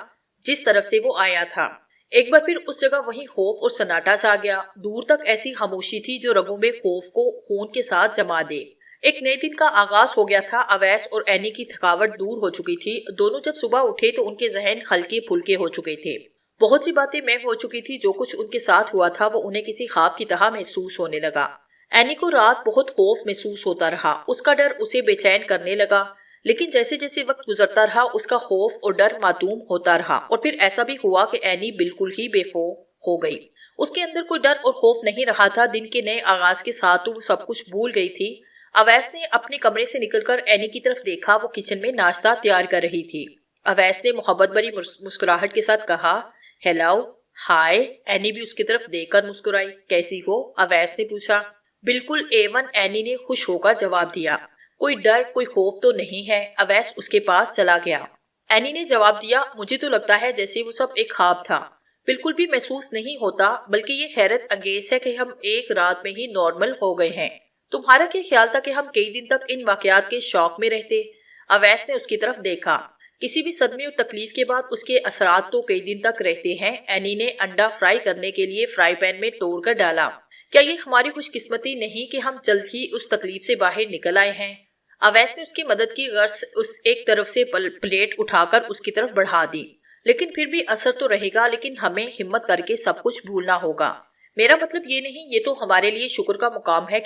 Speaker 1: جس طرف سے وہ آیا تھا۔ ایک بار پھر اس جگہ وہیں خوف اور سناٹا چھا گیا۔ دور تک ایسی خاموشی تھی جو رگوں میں خوف کو خون کے ساتھ جما دے۔ ایک نئے دن کا آغاز ہو گیا تھا۔ اویس اور اینی کی تھکاوٹ دور ہو چکی تھی۔ دونوں جب صبح اٹھے تو ان کے ذہن ہلکے پھلکے ہو چکے تھے۔ بہت سی باتیں محو ہو چکی تھی۔ جو کچھ ان کے ساتھ ہوا تھا وہ انہیں کسی خواب کی طرح محسوس ہونے لگا۔ اینی کو رات بہت خوف محسوس ہوتا رہا۔ اس کا ڈر اسے بے چین کرنے لگا، لیکن جیسے جیسے وقت گزرتا رہا اس کا خوف اور ڈر معدوم ہوتا رہا، اور پھر ایسا بھی ہوا کہ اینی بالکل ہی بے خوف ہو گئی۔ اس کے اندر کوئی ڈر اور خوف نہیں رہا تھا۔ دن کے نئے آغاز کے ساتھ وہ سب کچھ بھول گئی تھی۔ اویس نے اپنے کمرے سے نکل کر اینی کی طرف دیکھا۔ وہ کچن میں ناشتہ تیار کر رہی تھی۔ اویس نے محبت بھری مسکراہٹ کے ساتھ کہا، ہیلو، ہائے۔ اینی بھی اس کی طرف دیکھ کر مسکرائی۔ کیسی ہو؟ اویس نے پوچھا۔ بالکل A1، اینی نے خوش ہو کر جواب دیا۔ کوئی ڈر کوئی خوف تو نہیں ہے۔ اویس اس کے پاس چلا گیا۔ اینی نے جواب دیا، مجھے تو لگتا ہے جیسے وہ سب ایک خواب تھا۔ بالکل بھی محسوس نہیں ہوتا، بلکہ یہ حیرت انگیز ہے کہ ہم ایک رات میں ہی نارمل ہو گئے ہیں۔ تمہارا کیا خیال تھا کہ ہم کئی دن تک ان واقعات کے شوق میں رہتے؟ اویس نے اس کی طرف دیکھا۔ کسی بھی صدمے اور تکلیف کے بعد اس کے اثرات تو کئی دن تک رہتے ہیں۔ اینی نے انڈا فرائی کرنے کے لیے فرائی پین میں توڑ کر ڈالا۔ کیا یہ ہماری خوش قسمتی نہیں کہ ہم جلد ہی اس تکلیف سے باہر نکل آئے ہیں؟ اویس نے اس کی مدد کی غرض اس ایک طرف سے پلیٹ اٹھا کر اس کی طرف بڑھا دی۔ لیکن پھر بھی اثر تو رہے گا، لیکن ہمیں ہمت کر کے سب کچھ بھولنا ہوگا۔ میرا مطلب یہ نہیں، یہ تو ہمارے لیے شکر کا مقام ہے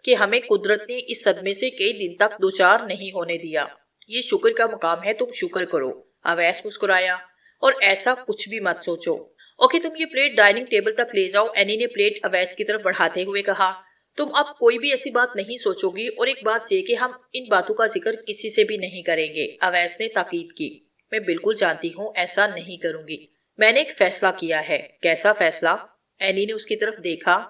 Speaker 1: کہ ہمیں قدرت نے اس صدمے سے کئی دن تک دوچار نہیں ہونے دیا۔ یہ شکر کا مقام ہے، تم شکر کرو۔ اویس مسکرایا، اور ایسا کچھ بھی مت سوچو۔ اوکے، تم یہ پلیٹ ڈائننگ ٹیبل تک لے جاؤ، اینی نے پلیٹ اویس کی طرف بڑھاتے ہوئے کہا۔ تم اب کوئی بھی ایسی بات نہیں سوچو گی، اور ایک بات یہ کہ ہم ان باتوں کا ذکر کسی سے بھی نہیں کریں گے، اویس نے تاکید کی۔ میں بالکل جانتی ہوں ایسا نہیں کروں گی۔ میں نے ایک فیصلہ کیا ہے۔ کیسا فیصلہ؟ اینی نے اس کی طرف دیکھا۔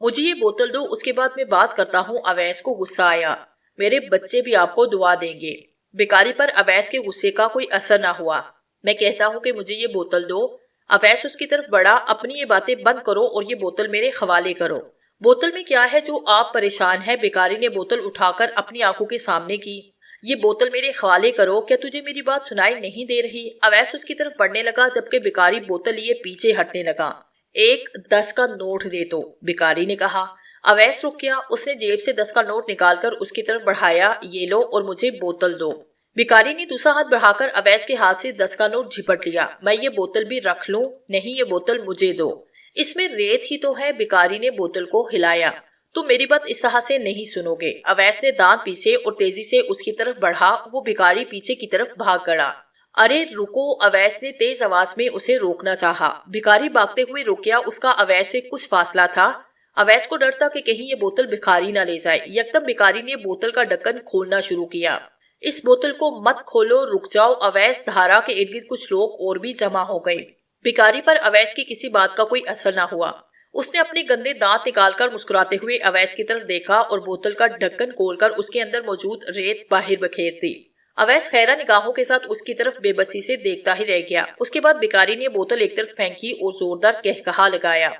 Speaker 1: مجھے یہ بوتل دو، اس کے بعد میں بات کرتا ہوں۔ اویس کو غصہ آیا۔ میرے بچے بھی آپ کو دعا دیں گے۔ بیکاری پر اویس کے غصے کا کوئی اثر نہ ہوا۔ میں کہتا ہوں کہ مجھے یہ بوتل دو۔ اویس اس کی طرف بڑھا۔ اپنی یہ باتیں بند کرو اور یہ بوتل میرے حوالے کرو۔ بوتل میں کیا ہے جو آپ پریشان ہے؟ بیکاری نے بوتل اٹھا کر اپنی آنکھوں کے سامنے کی۔ یہ بوتل میرے حوالے کرو۔ کیا تجھے میری بات سنائی نہیں دے رہی؟ اویس اس کی طرف بڑھنے لگا جبکہ بیکاری بوتل لیے پیچھے ہٹنے لگا۔ ایک 10 کا نوٹ دے دو، بیکاری نے کہا۔ اویس رک گیا۔ اس نے جیب سے 10 کا نوٹ نکال کر اس کی طرف بڑھایا۔ یہ لو اور مجھے بوتل دو۔ بیکاری نے دوسرا ہاتھ بڑھا کر اویس کے ہاتھ سے 10 کا نوٹ جھپٹ لیا۔ میں یہ بوتل بھی رکھ لوں؟ نہیں، یہ بوتل مجھے دو۔ اس میں ریت ہی تو ہے۔ بیکاری نے بوتل کو ہلایا۔ تم میری بات اس طرح سے نہیں سنو گے۔ اویس نے دانت پیسے اور تیزی سے اس کی طرف بڑھا۔ وہ بیکاری پیچھے کی طرف بھاگ گیا۔ ارے رکو! اویس نے تیز آواز میں اسے روکنا چاہا۔ بیکاری بھاگتے ہوئے رک گیا۔ اس کا اویس سے کچھ فاصلہ تھا۔ اویس کو ڈر تھا کہ کہیں یہ بوتل بیکاری نہ لے جائے۔ یکدم بیکاری نے بوتل کا ڈھکن کھولنا شروع کیا۔ اس بوتل کو مت کھولو، رک جاؤ! اویس دھارا کے ارد گرد کچھ لوگ اور بھی جمع ہو گئے۔ بیکاری پر اویس کی کسی بات کا کوئی اثر نہ ہوا۔ اس نے اپنے گندے دانت نکال کر مسکراتے ہوئے اویس کی طرف دیکھا اور بوتل کا ڈھکن کھول کر اس کے اندر موجود ریت باہر بکھیر دی۔ اویس حیرہ نگاہوں کے ساتھ اس کی طرف بے بسی سے دیکھتا ہی رہ گیا۔ اس کے بعد بیکاری نے بوتل ایک طرف پھینکی اور زوردار کہکہا لگایا۔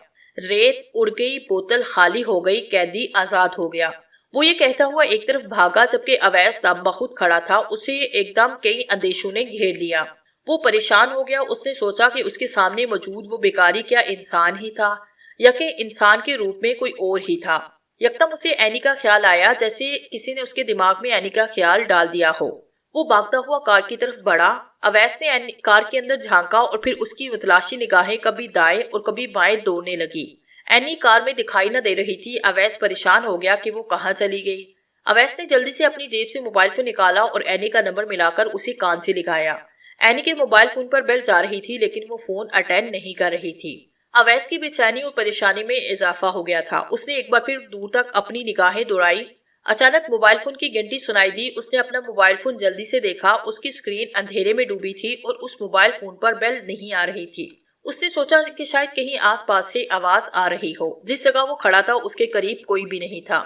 Speaker 1: ریت اڑ گئی، بوتل خالی ہو گئی، قیدی آزاد ہو گیا۔ وہ یہ کہتا ہوا ایک طرف بھاگا جبکہ اویس دم بخود کھڑا تھا۔ اسے ایک دم کئی اندیشوں نے گھیر لیا۔ وہ پریشان ہو گیا۔ اس نے سوچا کہ اس کے سامنے موجود وہ بیکاری کیا انسان ہی تھا یا کہ انسان کے روپ میں کوئی اور ہی تھا؟ یکدم اسے اینی کا خیال آیا، جیسے کسی نے اس کے دماغ میں اینی کا خیال ڈال دیا ہو۔ وہ بھاگتا ہوا کار کی طرف بڑھا۔ اویس نے کار کے اندر جھانکا اور پھر اس کی متلاشی نگاہیں کبھی دائیں اور کبھی بائیں دوڑنے لگی۔ اینی کار میں دکھائی نہ دے رہی تھی۔ اویس پریشان ہو گیا کہ وہ کہاں چلی گئی۔ اویس نے جلدی سے اپنی جیب سے موبائل فون نکالا اور اینی کا نمبر ملا کر اسے کان سے لگایا۔ اینی کے موبائل فون پر بیل جا رہی تھی لیکن وہ فون اٹینڈ نہیں کر رہی تھی۔ اویس کی بے چینی اور پریشانی میں اضافہ ہو گیا تھا۔ اس نے ایک بار پھر دور تک اپنی نگاہیں دوڑائی۔ اچانک موبائل فون کی گھنٹی سنائی دی۔ اس نے اپنا موبائل فون جلدی سے دیکھا۔ اس کی سکرین اندھیرے میں ڈوبی تھی اور اس موبائل فون پر بیل نہیں آ رہی تھی۔ اس نے سوچا کہ شاید کہیں آس پاس سے آواز آ رہی ہو۔ جس جگہ وہ کھڑا تھا اس کے قریب کوئی بھی نہیں تھا۔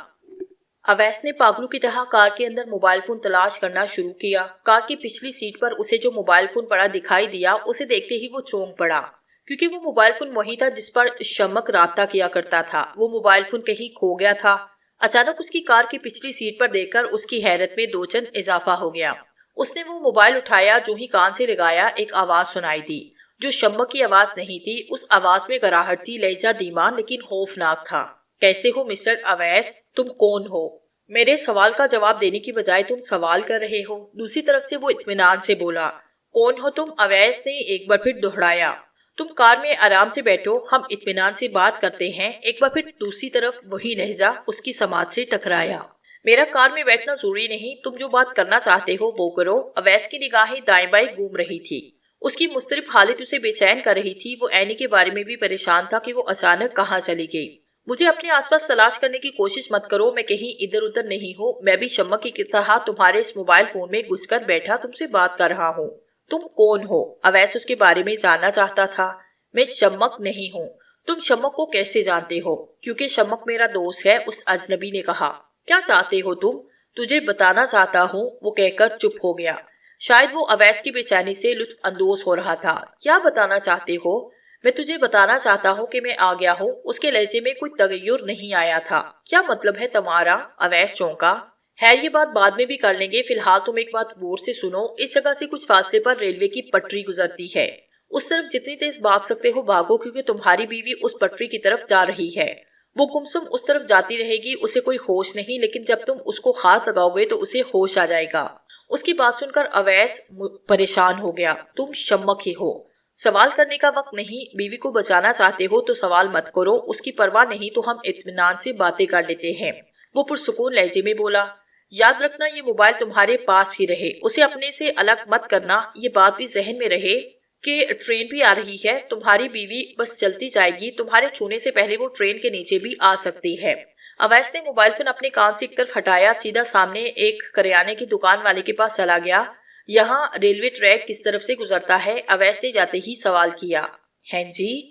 Speaker 1: اویس نے پاگلوں کی طرح کار کے اندر موبائل فون تلاش کرنا شروع کیا۔ کار کی پچھلی سیٹ پر اسے جو موبائل فون پڑا دکھائی دیا، اسے دیکھتے ہی وہ چونک پڑا، کیونکہ وہ موبائل فون وہی تھا جس پر شمک رابطہ کیا کرتا تھا۔ وہ موبائل فون کہیں کھو گیا تھا۔ اچانک اس کی کار کی پچھلی سیٹ پر دیکھ کر اس کی حیرت میں دو چند اضافہ ہو گیا۔ اس نے وہ موبائل اٹھایا۔ جو ہی کان سے لگایا، ایک آواز سنائی دی جو شمک کی آواز نہیں تھی۔ اس آواز میں گراہٹ تھی، لہجہ دھیما لیکن خوفناک تھا۔ کیسے ہو مسٹر اویس؟ تم کون ہو؟ میرے سوال کا جواب دینے کی بجائے تم سوال کر رہے ہو۔ دوسری طرف سے وہ اطمینان سے بولا۔ کون ہو تم؟ اویس نے ایک بار پھر دہرایا۔ تم کار میں آرام سے بیٹھو، ہم اطمینان سے بات کرتے ہیں۔ ایک بار پھر دوسری طرف وہی لہجہ اس کی سماعت سے ٹکرایا۔ میرا کار میں بیٹھنا ضروری نہیں، تم جو بات کرنا چاہتے ہو وہ کرو۔ اویس کی نگاہیں دائیں بائیں گھوم رہی تھی۔ اس کی مضطرب حالت اسے بے چین کر رہی تھی۔ وہ اینی کے بارے میں بھی پریشان تھا کہ وہ اچانک کہاں چلی گئی۔ مجھے اپنے آس پاس تلاش کرنے کی کوشش مت کرو، میں کہیں ادھر ادھر نہیں ہوں۔ میں بھی شمک کی طرح تمہارے اس موبائل فون میں گھس کر بیٹھا تم سے بات کر رہا ہوں۔ تم کون ہو؟ اویس اس کے بارے میں جاننا چاہتا تھا۔ میں شمک نہیں ہوں۔ تم شمک کو کیسے جانتے ہو؟ کیونکہ شمک میرا دوست ہے، اس اجنبی نے کہا۔ کیا چاہتے ہو تم؟ تجھے بتانا چاہتا ہوں، وہ کہہ کر چپ ہو گیا۔ شاید وہ اویس کی بے چینی سے لطف اندوز ہو رہا تھا۔ کیا بتانا چاہتے ہو؟ میں تجھے بتانا چاہتا ہوں کہ میں آ گیا ہوں۔ اس کے لہجے میں کوئی تغیر نہیں آیا تھا۔ کیا مطلب ہے تمہارا؟ اویس چونکا۔ ہے یہ بات بعد میں بھی کر لیں گے، فی الحال تم ایک بات غور سے سنو۔ اس جگہ سے کچھ فاصلے پر ریلوے کی پٹری گزرتی ہے۔ اس طرف جتنی تیز بھاگ سکتے ہو بھاگو، کیونکہ تمہاری بیوی اس پٹری کی طرف جا رہی ہے۔ وہ گمسم اس طرف جاتی رہے گی، اسے کوئی ہوش نہیں، لیکن جب تم اس کو ہاتھ لگاؤ گے تو اسے ہوش آ جائے گا۔ اس کی بات سن کر اویس پریشان ہو گیا۔ تم شمک ہی ہو۔ سوال کرنے کا وقت نہیں۔ بیوی کو بچانا چاہتے ہو تو سوال مت کرو۔ اس کی پرواہ نہیں تو ہم اطمینان سے باتیں کر لیتے ہیں، وہ پرسکون لہجے میں بولا۔ یاد رکھنا یہ موبائل تمہارے پاس ہی رہے، اسے اپنے سے الگ مت کرنا۔ یہ بات بھی ذہن میں رہے کہ ٹرین بھی آ رہی ہے، تمہاری بیوی بس چلتی جائے گی، تمہارے چھونے سے پہلے وہ ٹرین کے نیچے بھی آ سکتی ہے۔ اویس نے موبائل فون اپنے کان سے ایک طرف ہٹایا، سیدھا سامنے ایک کریانے کی دکان والے کے پاس چلا گیا۔ یہاں ریلوے ٹریک کس طرف سے گزرتا ہے؟ اویس نے جاتے ہی سوال کیا۔ ہیں جی؟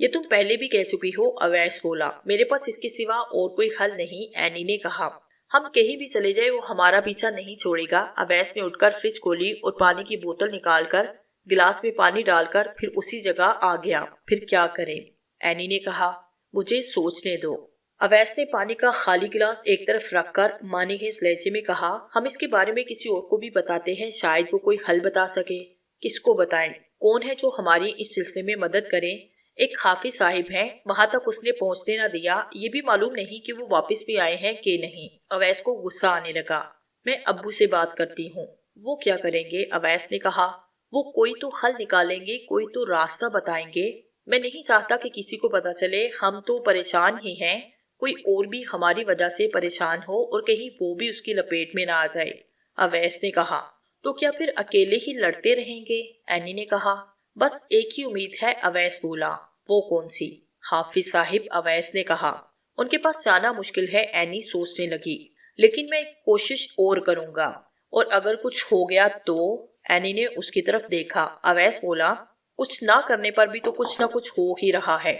Speaker 1: یہ تم پہلے بھی کہہ چکی ہو، اویس بولا۔ میرے پاس اس کے سوا اور کوئی حل نہیں، اینی نے کہا۔ ہم کہیں بھی چلے جائے وہ ہمارا پیچھا نہیں چھوڑے گا۔ اویس نے اٹھ کر فریج کھولی اور پانی کی بوتل نکال کر گلاس میں پانی ڈال کر پھر اسی جگہ آ گیا۔ پھر کیا کریں؟ اینی نے کہا۔ مجھے سوچنے دو۔ اویس نے پانی کا خالی گلاس ایک طرف رکھ کر معنی خیز لہجے میں کہا، ہم اس کے بارے میں کسی اور کو بھی بتاتے ہیں، شاید وہ کوئی حل بتا سکے۔ کس کو بتائیں؟ کون ہے جو ہماری اس سلسلے میں مدد کرے؟ ایک حافظ صاحب ہیں، وہاں تک اس نے پہنچنے نہ دیا، یہ بھی معلوم نہیں کہ وہ واپس بھی آئے ہیں کہ نہیں۔ اویس کو غصہ آنے لگا۔ میں ابو سے بات کرتی ہوں۔ وہ کیا کریں گے؟ اویس نے کہا۔ وہ کوئی تو حل نکالیں گے، کوئی تو راستہ بتائیں گے۔ میں نہیں چاہتا کہ کسی کو پتا چلے، ہم تو پریشان ہی ہیں، کوئی اور بھی ہماری وجہ سے پریشان ہو اور کہیں وہ بھی اس کی لپیٹ میں نہ آ جائے۔ اویس نے کہا۔ تو کیا پھر اکیلے ہی لڑتے رہیں گے؟ اینی نے کہا۔ بس ایک ہی امید ہے، اویس بولا۔ وہ کون سی؟ حافظ صاحب، اویس نے کہا۔ ان کے پاس جانا مشکل ہے، اینی سوچنے لگی، لیکن میں ایک کوشش اور کروں گا، اور اگر کچھ ہو گیا تو؟ اینی نے اس کی طرف دیکھا۔ اویس بولا، کچھ نہ کرنے پر بھی تو کچھ نہ کچھ ہو ہی رہا ہے۔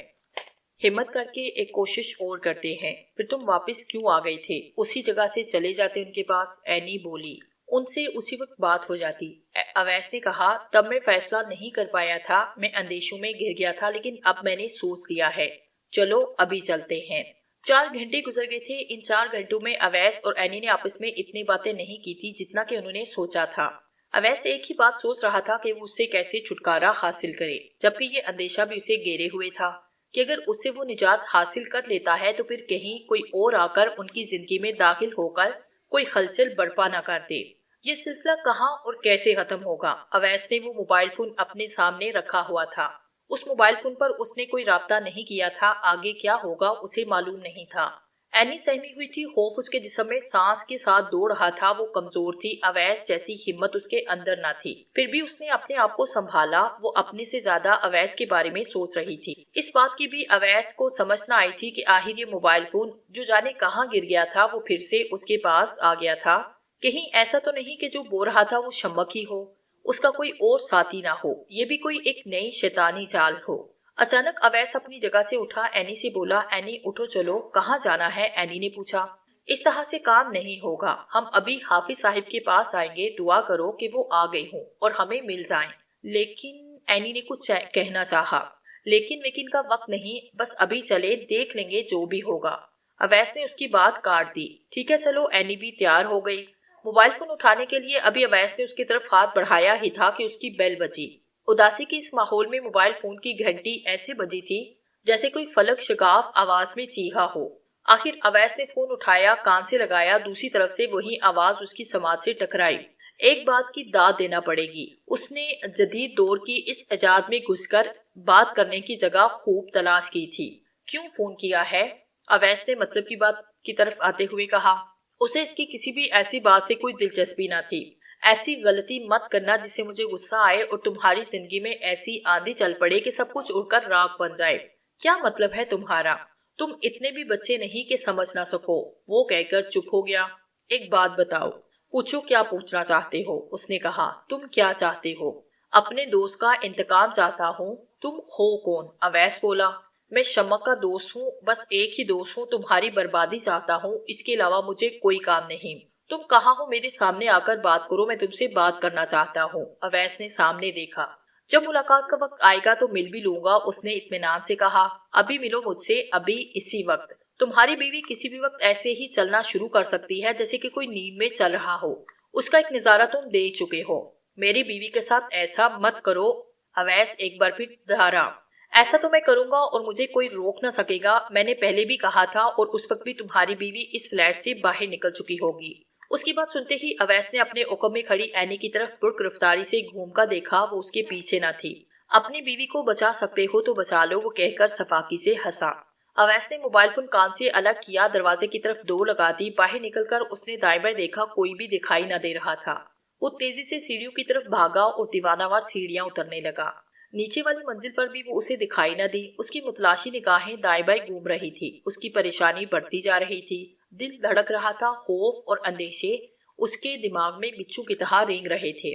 Speaker 1: ہمت کر کے ایک کوشش اور کرتے ہیں۔ پھر تم واپس کیوں آ گئی تھے؟ اسی جگہ سے چلے جاتے ان کے پاس، اینی بولی۔ ان سے اسی وقت بات ہو جاتی۔ اویس نے کہا، تب میں فیصلہ نہیں کر پایا تھا، میں اندیشوں میں گر گیا تھا، لیکن اب میں نے سوچ لیا ہے۔ چلو ابھی چلتے ہیں۔ 4 گھنٹے گزر گئے تھے۔ ان 4 گھنٹوں میں اویس اور اینی نے آپس میں اتنی باتیں نہیں کی تھی جتنا کہ انہوں نے سوچا تھا۔ اویس ایک ہی بات سوچ رہا تھا کہ وہ اس سے کیسے چھٹکارا حاصل کرے، جبکہ یہ اندیشہ بھی اسے گھیرے ہوئے تھا کہ اگر اس سے وہ نجات حاصل کر لیتا ہے تو پھر کہیں کوئی اور آ کر ان کی زندگی میں داخل ہو کر کوئی خلچل برپا نہ کر دے۔ یہ سلسلہ کہاں اور کیسے ختم ہوگا؟ اویس نے وہ موبائل فون اپنے سامنے رکھا ہوا تھا۔ اس موبائل فون پر اس نے کوئی رابطہ نہیں کیا تھا، آگے کیا ہوگا اسے معلوم نہیں تھا۔ اینی سہمی ہوئی تھی، خوف اس کے جسم میں سانس کے ساتھ دوڑ رہا تھا، وہ کمزور تھی، اویس جیسی ہمت اس کے اندر نہ تھی۔ پھر بھی اس نے اپنے آپ کو سنبھالا، وہ اپنے سے زیادہ اویس کے بارے میں سوچ رہی تھی۔ اس بات کی بھی اویس کو سمجھ نہ آئی تھی کہ آخر یہ موبائل فون جو جانے کہاں گر گیا تھا وہ پھر سے اس کے پاس آ گیا تھا۔ کہیں ایسا تو نہیں کہ جو بو رہا تھا وہ شمک ہی ہو، اس کا کوئی اور ساتھی نہ ہو، یہ بھی کوئی ایک نئی شیطانی چال ہو۔ اچانک اویس اپنی جگہ سے اٹھا، اینی سے بولا، اینی اٹھو چلو۔ کہاں جانا ہے؟ اینی نے پوچھا۔ اس طرح سے کام نہیں ہوگا، ہم ابھی حافظ صاحب کے پاس آئیں گے، دعا کرو کہ وہ آ گئے ہوں اور ہمیں مل جائیں۔ لیکن اینی نے کچھ کہنا چاہا، لیکن کا وقت نہیں، بس ابھی چلے، دیکھ لیں گے جو بھی ہوگا۔ اویس نے اس کی بات کاٹ دی۔ ٹھیک ہے چلو۔ اینی بھی تیار ہو گئی۔ موبائل فون اٹھانے کے لیے ابھی اویس نے اس کی طرف ہاتھ بڑھایا ہی تھا کہ اس کی بیل بجی۔ اداسی کے اس ماحول میں موبائل فون کی گھنٹی ایسے بجی تھی جیسے کوئی فلک شگاف آواز میں چیخا ہو۔ آخر اویس نے فون اٹھایا، کان سے لگایا، دوسری طرف سے وہی آواز اس کی سماعت سے ٹکرائی۔ ایک بات کی داد دینا پڑے گی، اس نے جدید دور کی اس ایجاد میں گھس کر بات کرنے کی جگہ خوب تلاش کی تھی۔ کیوں فون کیا ہے؟ اویس نے مطلب کی بات کی طرف آتے ہوئے کہا۔ اسے اس کی کسی بھی ایسی بات سے کوئی دلچسپی نہ تھی۔ ایسی غلطی مت کرنا جس سے مجھے غصہ آئے اور تمہاری زندگی میں ایسی آندھی چل پڑے کہ سب کچھ اڑ کر راکھ بن جائے۔ کیا مطلب ہے تمہارا؟ تم اتنے بھی بچے نہیں کہ سمجھ نہ سکو۔ وہ کہہ کر چپ ہو گیا۔ ایک بات بتاؤ۔ پوچھو کیا پوچھنا چاہتے ہو، اس نے کہا۔ تم کیا چاہتے ہو؟ اپنے دوست کا انتقام چاہتا ہوں۔ تم ہو کون؟ اویس بولا۔ میں شمک کا دوست ہوں، بس ایک ہی دوست ہوں، تمہاری بربادی چاہتا ہوں، اس کے علاوہ مجھے کوئی کام نہیں۔ تم کہاں ہو؟ میرے سامنے آ کر بات کرو، میں تم سے بات کرنا چاہتا ہوں۔ اویس نے سامنے دیکھا۔ جب ملاقات کا وقت آئے گا تو مل بھی لوں گا، اس نے اطمینان سے کہا۔ ابھی ملو مجھ سے، ابھی اسی وقت۔ تمہاری بیوی کسی بھی وقت ایسے ہی چلنا شروع کر سکتی ہے جیسے کہ کوئی نیند میں چل رہا ہو، اس کا ایک نظارہ تم دیکھ چکے ہو۔ میری بیوی کے ساتھ ایسا مت کرو، اویس ایک بار پھر دہرا۔ ایسا تو میں کروں گا اور مجھے کوئی روک نہ سکے گا، میں نے پہلے بھی کہا تھا، اور اس وقت بھی تمہاری بیوی اس فلیٹ سے باہر نکل چکی ہوگی۔ اس کی بات سنتے ہی اویس نے اپنے عقب میں کھڑی اینی کی طرف بڑک رفتاری سے گھوم کر دیکھا، وہ اس کے پیچھے نہ تھی۔ اپنی بیوی کو بچا سکتے ہو تو بچا لو، وہ کہہ کر صفاقی سے ہنسا۔ اویس نے موبائل فون کان سے الگ کیا، دروازے کی طرف دو لگا دی، باہر نکل کر اس نے دائیں بائیں دیکھا، کوئی بھی دکھائی نہ دے رہا تھا۔ وہ تیزی سے سیڑھیوں کی طرف بھاگا اور دیوانہ وار سیڑھیاں اترنے لگا۔ نیچے والی منزل پر بھی وہ اسے دکھائی نہ دی، اس کی متلاشی نگاہیں دائیں بائیں گھوم رہی تھی، اس کی پریشانی بڑھتی جا رہی تھی، دل دھڑک رہا تھا، خوف اور اندیشے اس کے دماغ میں بچھو کی طرح رینگ رہے تھے۔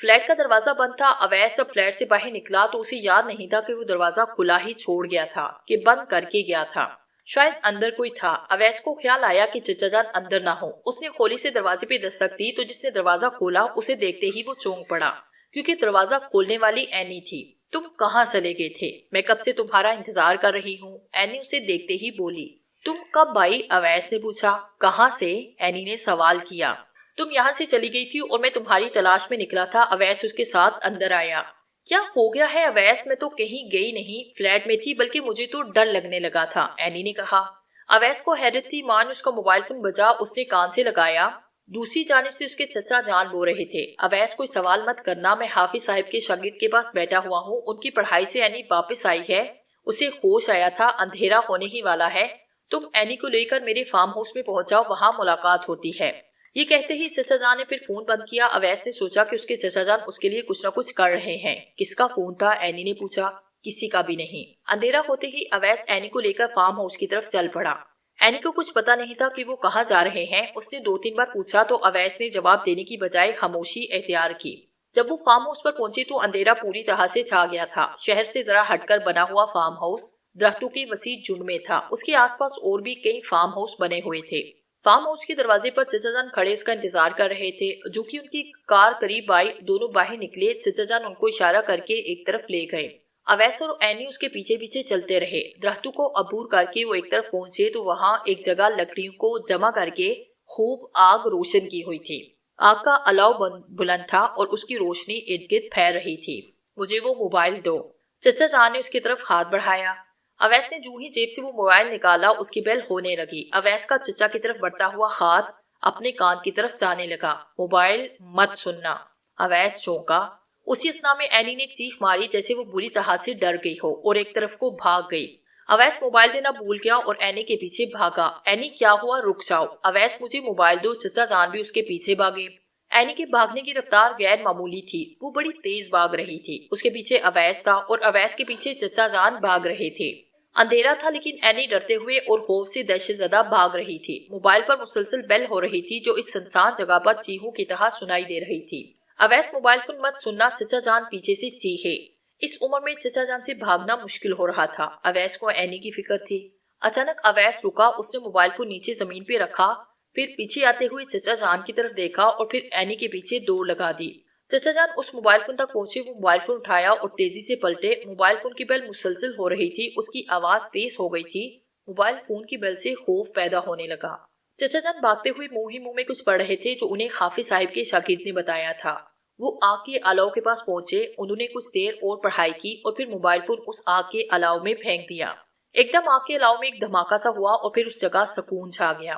Speaker 1: فلیٹ کا دروازہ بند تھا۔ اویس جب فلیٹ سے باہر نکلا تو اسے یاد نہیں تھا کہ وہ دروازہ کھلا ہی چھوڑ گیا تھا کہ بند کر کے گیا تھا۔ شاید اندر کوئی تھا۔ اویس کو خیال آیا کہ چچا جان اندر نہ ہو۔ اس نے کھولی سے دروازے پہ دستک دی تو جس نے دروازہ کھولا اسے دیکھتے ہی وہ چونک پڑا، کیونکہ دروازہ کھولنے والی اینی تھی۔ تم کہاں چلے گئے تھے؟ میں کب سے تمہارا انتظار کر رہی ہوں، اینی اسے دیکھتے ہی بولی۔ تم کب آئی؟ اویس نے پوچھا۔ کہاں سے؟ اینی نے سوال کیا۔ تم یہاں سے چلی گئی تھی اور میں تمہاری تلاش میں نکلا تھا۔ اویس اس کے ساتھ اندر آیا۔ کیا ہو گیا ہے اویس؟ میں تو کہیں گئی نہیں، فلیٹ میں تھی، بلکہ مجھے تو ڈر لگنے لگا تھا، اینی نے کہا۔ اویس کو حیرت تھی، مان اس کا موبائل فون بجا، اس نے کان سے لگایا۔ دوسری جانب سے اس کے چچا جان بول رہے تھے، اویس کوئی سوال مت کرنا، میں حافظ صاحب کے شاگرد کے پاس بیٹھا ہوا ہوں، ان کی پڑھائی سے اینی واپس آئی ہے، اسے ہوش آیا تھا، اندھیرا ہونے ہی والا ہے، تم اینی کو لے کر میرے فارم ہاؤس میں پہنچ جاؤ، وہاں ملاقات ہوتی ہے۔ یہ کہتے ہی چچا جان نے پھر فون بند کیا۔ اویس نے سوچا کہ اس کے چچا جان اس کے لیے کچھ نہ کچھ کر رہے ہیں۔ کس کا فون تھا؟ اینی نے پوچھا۔ کسی کا بھی نہیں۔ اندھیرا ہوتے ہی اویس اینی کو لے کر فارم ہاؤس کی طرف چل پڑا۔ اینی کو کچھ پتا نہیں تھا کہ وہ کہاں جا رہے ہیں۔ اس نے 2-3 بار پوچھا تو اویس نے جواب دینے کی بجائے خاموشی اختیار کی۔ جب وہ فارم ہاؤس پر پہنچے تو اندھیرا پوری طرح سے چھا گیا تھا۔ شہر سے ذرا ہٹ کر بنا ہوا فارم ہاؤس درختوں کے وسیع جھنڈ میں تھا۔ اس کے آس پاس اور بھی کئی فارم ہاؤس بنے ہوئے تھے۔ فارم ہاؤس کے دروازے پر چچا جان کھڑے اس کا انتظار کر رہے تھے۔ جو کہ ان کی کار قریب آئی، دونوں باہر نکلے، چچا جان ان کو اشارہ کر کے ایک طرف لے گئے۔ اویس اور اینی اس کے پیچھے پیچھے چلتے رہے۔ درختوں کو عبور کر کے وہ ایک طرف پہنچے تو وہاں ایک جگہ لکڑیوں کو جمع کر کے خوب آگ روشن کی ہوئی تھی۔ آگ کا الاؤ بلند تھا اور اس کی روشنی ارد گرد پھیل رہی تھی۔ مجھے وہ موبائل دو، چچا جان نے اس کی طرف ہاتھ بڑھایا۔ اویس نے جو ہی جیب سے وہ موبائل نکالا اس کی بیل ہونے لگی۔ اویس کا چچا کی طرف بڑھتا ہوا ہاتھ اپنے کان کی طرف جانے لگا۔ موبائل مت سننا۔ اویس چونکا۔ اسی اثنا میں اینی نے ایک چیخ ماری جیسے وہ بری طرح سے ڈر گئی ہو اور ایک طرف کو بھاگ گئی۔ اویس موبائل دینا بھول گیا اور اینی کے پیچھے بھاگا۔ اینی کیا ہوا؟ رک جاؤ۔ اویس مجھے موبائل دو۔ چچا جان بھی اس کے پیچھے بھاگے۔ اینی کے بھاگنے کی رفتار غیر معمولی تھی، وہ بڑی تیز بھاگ رہی تھی۔ اس کے پیچھے اویس تھا اور اویس کے پیچھے چچا جان بھاگ رہے تھے۔ اندھیرا تھا لیکن اینی ڈرتے ہوئے اور خوف سے دہشت زدہ بھاگ رہی تھی۔ موبائل پر مسلسل بیل ہو رہی تھی جو اس سنسان جگہ پر چیخوں کی طرح سنائی دے رہی تھی۔ اویس موبائل فون مت سننا، چچا جان پیچھے سے چیخے۔ اس عمر میں چچا جان سے بھاگنا مشکل ہو رہا تھا۔ اویس کو اینی کی فکر تھی۔ اچانک اویس رکا، اس نے موبائل فون نیچے زمین پہ رکھا، پھر پیچھے آتے ہوئے چچا جان کی طرف دیکھا اور پھر اینی کے پیچھے دوڑ لگا دی۔ چچا جان اس موبائل فون تک پہنچے، وہ موبائل فون اٹھایا اور تیزی سے پلٹے۔ موبائل فون کی بیل مسلسل ہو رہی تھی، اس کی آواز تیز ہو گئی تھی۔ موبائل فون کی بیل سے خوف پیدا ہونے لگا۔ چچا جان بھاگتے ہوئے منہ ہی منہ میں کچھ پڑھ رہے تھے جو انہیں حافظ صاحب کے شاگرد نے بتایا تھا۔ وہ آگ کے الاؤ کے پاس پہنچے، انہوں نے کچھ دیر اور پڑھائی کی اور پھر موبائل فون اس آگ کے الاؤ میں پھینک دیا۔ ایک دم آگ کے الاؤ میں ایک دھماکہ سا ہوا اور پھر اس جگہ سکون چھا گیا۔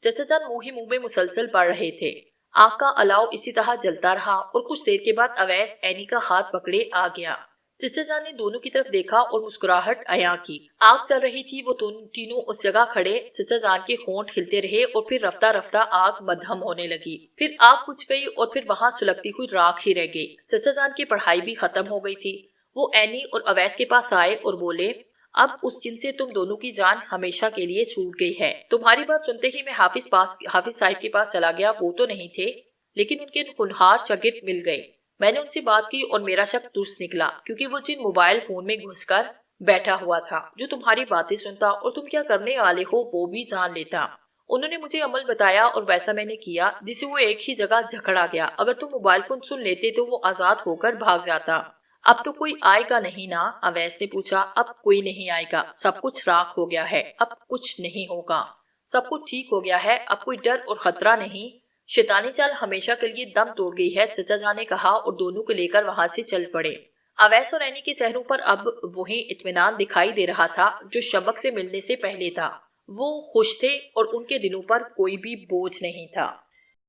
Speaker 1: چچا جان منہ ہی منہ میں مسلسل پڑھ رہے تھے۔ آگ کا الاؤ اسی طرح جلتا رہا اور کچھ دیر کے بعد اویس اینی کا ہاتھ پکڑے آ گیا۔ چچا جان نے دونوں کی طرف دیکھا اور مسکراہٹ عیاں کی۔ آگ چل رہی تھی، وہ تینوں اس جگہ کھڑے۔ چچا جان کے ہونٹ ہلتے رہے اور پھر رفتہ رفتہ آگ مدھم ہونے لگی۔ پھر آگ بجھ گئی اور پھر وہاں سلگتی ہوئی راکھ ہی رہ گئی۔ چچا جان کی پڑھائی بھی ختم ہو گئی تھی۔ وہ اینی اور اویس کے پاس آئے اور بولے، اب اس جن سے تم دونوں کی جان ہمیشہ کے لیے چھوٹ گئی ہے۔ تمہاری بات سنتے ہی میں حافظ صاحب کے پاس چلا گیا، وہ تو نہیں تھے لیکن ان کے ہونہار شاگرد مل گئے۔ میں نے ان سے بات کی اور میرا شک درست نکلا، کیونکہ وہ جن موبائل فون میں گھس کر بیٹھا ہوا تھا، جو تمہاری باتیں سنتا اور تم کیا کرنے والے ہو وہ بھی جان لیتا۔ انہوں نے مجھے عمل بتایا اور ویسا میں نے کیا، جسے وہ ایک ہی جگہ جھگڑا گیا۔ اگر تم موبائل فون سن لیتے تو وہ آزاد ہو کر بھاگ جاتا۔ اب تو کوئی آئے گا نہیں نا؟ اویس نے پوچھا۔ اب کوئی نہیں آئے گا، سب کچھ راکھ ہو گیا ہے، اب کچھ نہیں ہوگا، سب کچھ ٹھیک ہو گیا ہے، اب کوئی ڈر اور خطرہ نہیں، شیطانی چال ہمیشہ کے لیے دم توڑ گئی ہے، چچا جان نے کہا اور دونوں کو لے کر وہاں سے چل پڑے۔ اویس اور اینی کے چہروں پر اب وہی اطمینان دکھائی دے رہا تھا جو شبق سے ملنے سے پہلے تھا۔ وہ خوش تھے اور ان کے دلوں پر کوئی بھی بوجھ نہیں تھا۔